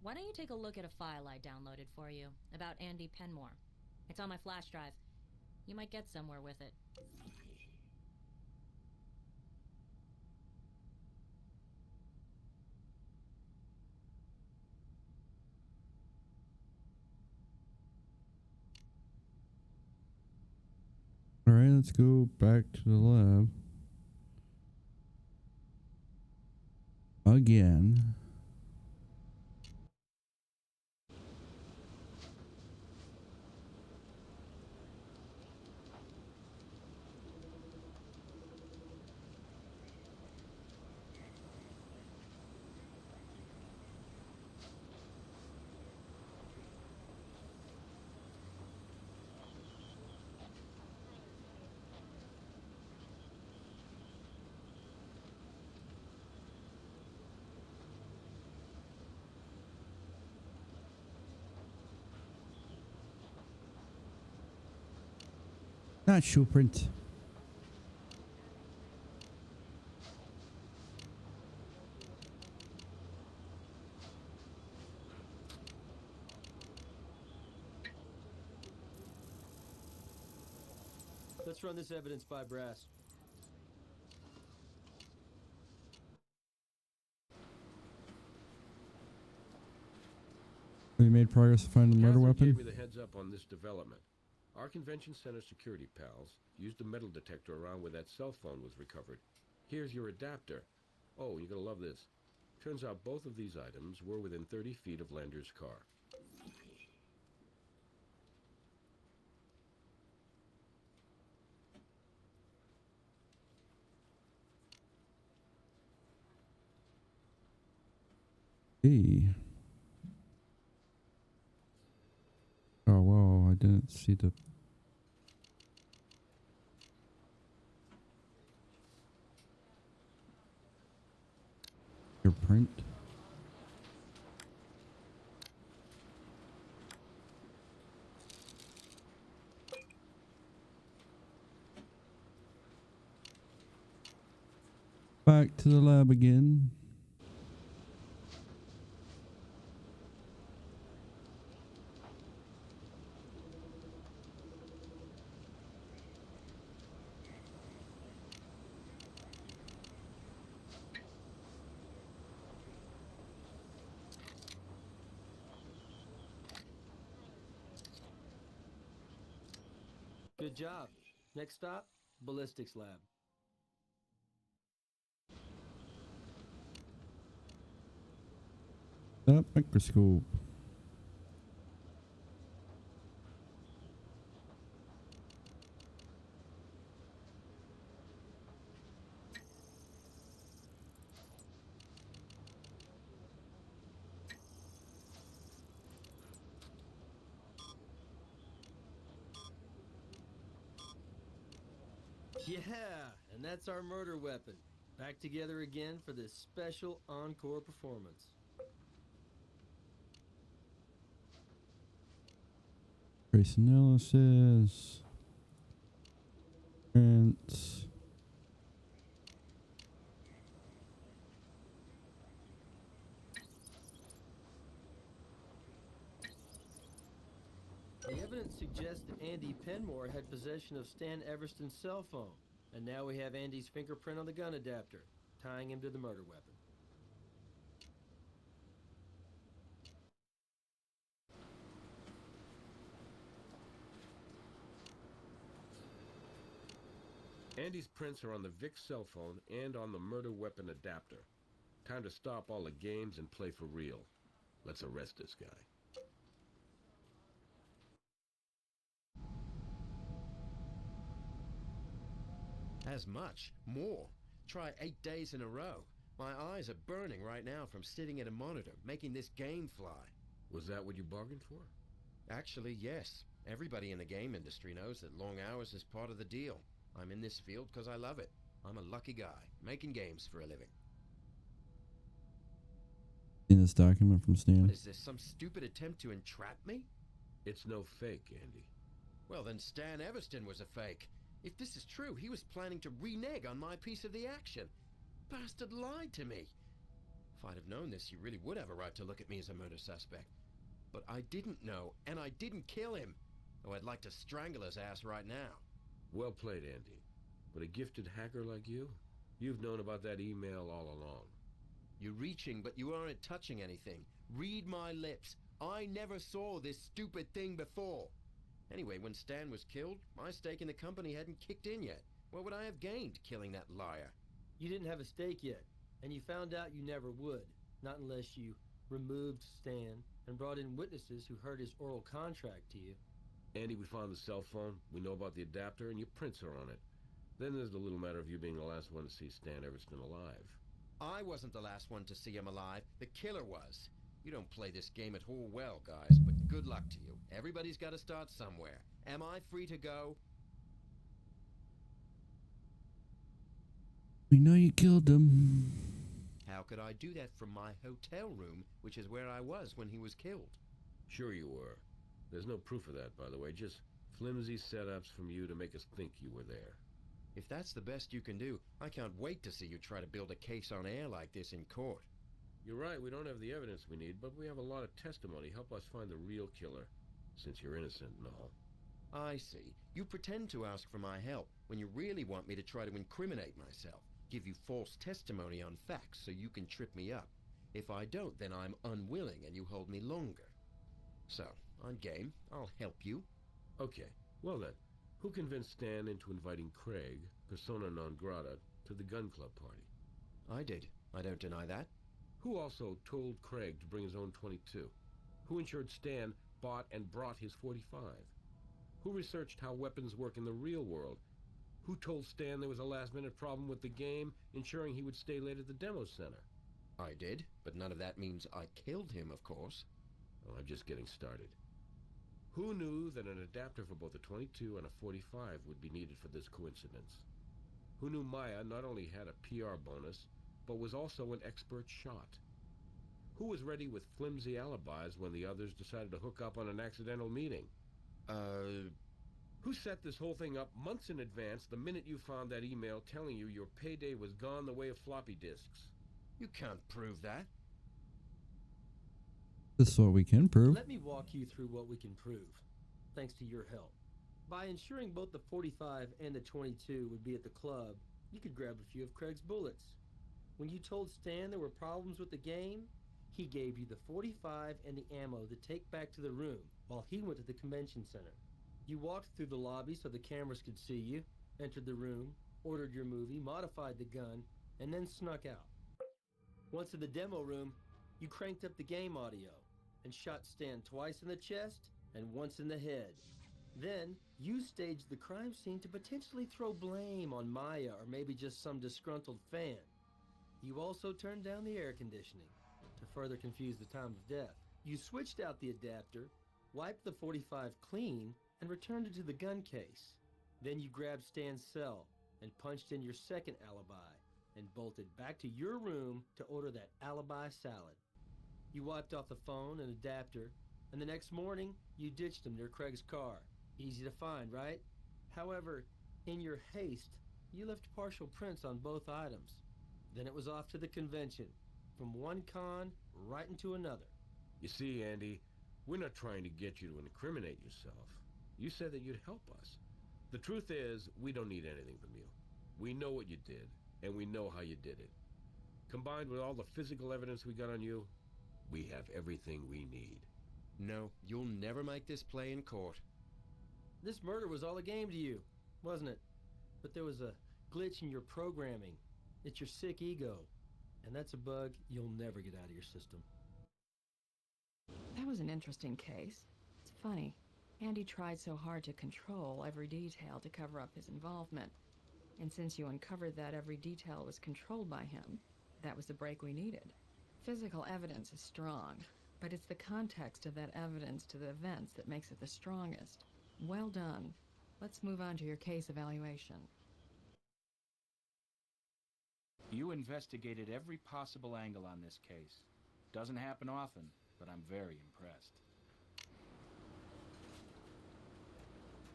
Speaker 4: Why don't you take a look at a file I downloaded for you about Andy Penmore? It's on my flash drive. You might get somewhere with it.
Speaker 1: Alright, let's go back to the lab. Again. Not shoe print.
Speaker 3: Let's run this evidence by Brass.
Speaker 1: We made progress to find the murder
Speaker 7: Catherine
Speaker 1: weapon.
Speaker 7: gave me the heads up on this development. Our convention center security pals used a metal detector around where that cell phone was recovered. Here's your adapter. Oh, you're gonna love this. Turns out both of these items were within 30 feet of Lander's car.
Speaker 1: Hey. Oh, wow, I didn't see the... Your print. Back to the lab again.
Speaker 3: Good job. Next stop, ballistics lab.
Speaker 1: That microscope.
Speaker 3: Yeah, and that's our murder weapon. Back together again for this special encore performance.
Speaker 1: Trace analysis. Prints.
Speaker 3: The evidence suggests that Andy Penmore had possession of Stan Everston's cell phone. And now we have Andy's fingerprint on the gun adapter, tying him to the murder weapon.
Speaker 7: Andy's prints are on the Vic cell phone and on the murder weapon adapter. Time to stop all the games and play for real. Let's arrest this guy.
Speaker 6: As much? More. Try 8 days in a row. My eyes are burning right now from sitting at a monitor, making this game fly.
Speaker 7: Was that what you bargained for?
Speaker 6: Actually, yes. Everybody in the game industry knows that long hours is part of the deal. I'm in this field because I love it. I'm a lucky guy, making games for a living.
Speaker 1: In this document from Stan.
Speaker 6: What is this, some stupid attempt to entrap me?
Speaker 7: It's no fake, Andy.
Speaker 6: Well, then Stan Everston was a fake. If this is true, he was planning to renege on my piece of the action. Bastard lied to me. If I'd have known this, you really would have a right to look at me as a murder suspect. But I didn't know, and I didn't kill him. Though I'd like to strangle his ass right now.
Speaker 7: Well played, Andy. But a gifted hacker like you? You've known about that email all along.
Speaker 6: You're reaching, but you aren't touching anything. Read my lips. I never saw this stupid thing before. Anyway, when Stan was killed, my stake in the company hadn't kicked in yet. What would I have gained killing that liar?
Speaker 3: You didn't have a stake yet, and you found out you never would, not unless you removed Stan and brought in witnesses who heard his oral contract to you.
Speaker 7: Andy, we found the cell phone, we know about the adapter, and your prints are on it. Then there's the little matter of you being the last one to see Stan Everston alive.
Speaker 6: I wasn't the last one to see him alive. The killer was. You don't play this game at all well, guys, but good luck to you. Everybody's got to start somewhere. Am I free to go?
Speaker 1: We know you killed him.
Speaker 6: How could I do that from my hotel room, which is where I was when he was killed?
Speaker 7: Sure you were. There's no proof of that, by the way, just flimsy setups from you to make us think you were there.
Speaker 6: If that's the best you can do, I can't wait to see you try to build a case on air like this in court.
Speaker 7: You're right, we don't have the evidence we need, but we have a lot of testimony. Help us find the real killer, since you're innocent and all.
Speaker 6: I see. You pretend to ask for my help when you really want me to try to incriminate myself, give you false testimony on facts so you can trip me up. If I don't, then I'm unwilling and you hold me longer. So, I'm game. I'll help you.
Speaker 7: Okay, well then, who convinced Stan into inviting Craig, persona non grata, to the gun club party?
Speaker 6: I did. I don't deny that.
Speaker 7: Who also told Craig to bring his own .22? Who ensured Stan bought and brought his .45? Who researched how weapons work in the real world? Who told Stan there was a last-minute problem with the game, ensuring he would stay late at the demo center?
Speaker 6: I did, but none of that means I killed him, of course.
Speaker 7: Well, I'm just getting started. Who knew that an adapter for both a .22 and a .45 would be needed for this coincidence? Who knew Maya not only had a PR bonus, but was also an expert shot? Who was ready with flimsy alibis when the others decided to hook up on an accidental meeting? Who set this whole thing up months in advance the minute you found that email telling you your payday was gone the way of floppy disks?
Speaker 6: You can't prove that.
Speaker 1: This is what we can prove.
Speaker 3: Let me walk you through what we can prove, thanks to your help. By ensuring both the .45 and the .22 would be at the club, you could grab a few of Craig's bullets. When you told Stan there were problems with the game, he gave you the .45 and the ammo to take back to the room while he went to the convention center. You walked through the lobby so the cameras could see you, entered the room, ordered your movie, modified the gun, and then snuck out. Once in the demo room, you cranked up the game audio and shot Stan twice in the chest and once in the head. Then, you staged the crime scene to potentially throw blame on Maya or maybe just some disgruntled fan. You also turned down the air conditioning to further confuse the time of death. You switched out the adapter, wiped the .45 clean, and returned it to the gun case. Then you grabbed Stan's cell and punched in your second alibi and bolted back to your room to order that alibi salad. You wiped off the phone and adapter, and the next morning, you ditched them near Craig's car. Easy to find, right? However, in your haste, you left partial prints on both items. Then it was off to the convention, from one con right into another.
Speaker 7: You see, Andy, we're not trying to get you to incriminate yourself. You said that you'd help us. The truth is, we don't need anything from you. We know what you did, and we know how you did it. Combined with all the physical evidence we got on you, we have everything we need.
Speaker 6: No, you'll never make this play in court.
Speaker 3: This murder was all a game to you, wasn't it? But there was a glitch in your programming. It's your sick ego. And that's a bug you'll never get out of your system.
Speaker 2: That was an interesting case. It's funny. Andy tried so hard to control every detail to cover up his involvement. And since you uncovered that every detail was controlled by him, that was the break we needed. Physical evidence is strong, but it's the context of that evidence to the events that makes it the strongest. Well done. Let's move on to your case evaluation.
Speaker 9: You investigated every possible angle on this case. Doesn't happen often, but I'm very impressed.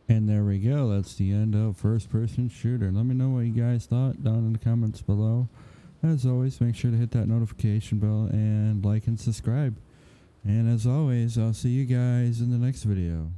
Speaker 1: And there we go. That's the end of First Person Shooter. Let me know what you guys thought down in the comments below. As always, make sure to hit that notification bell and like and subscribe. And as always, I'll see you guys in the next video.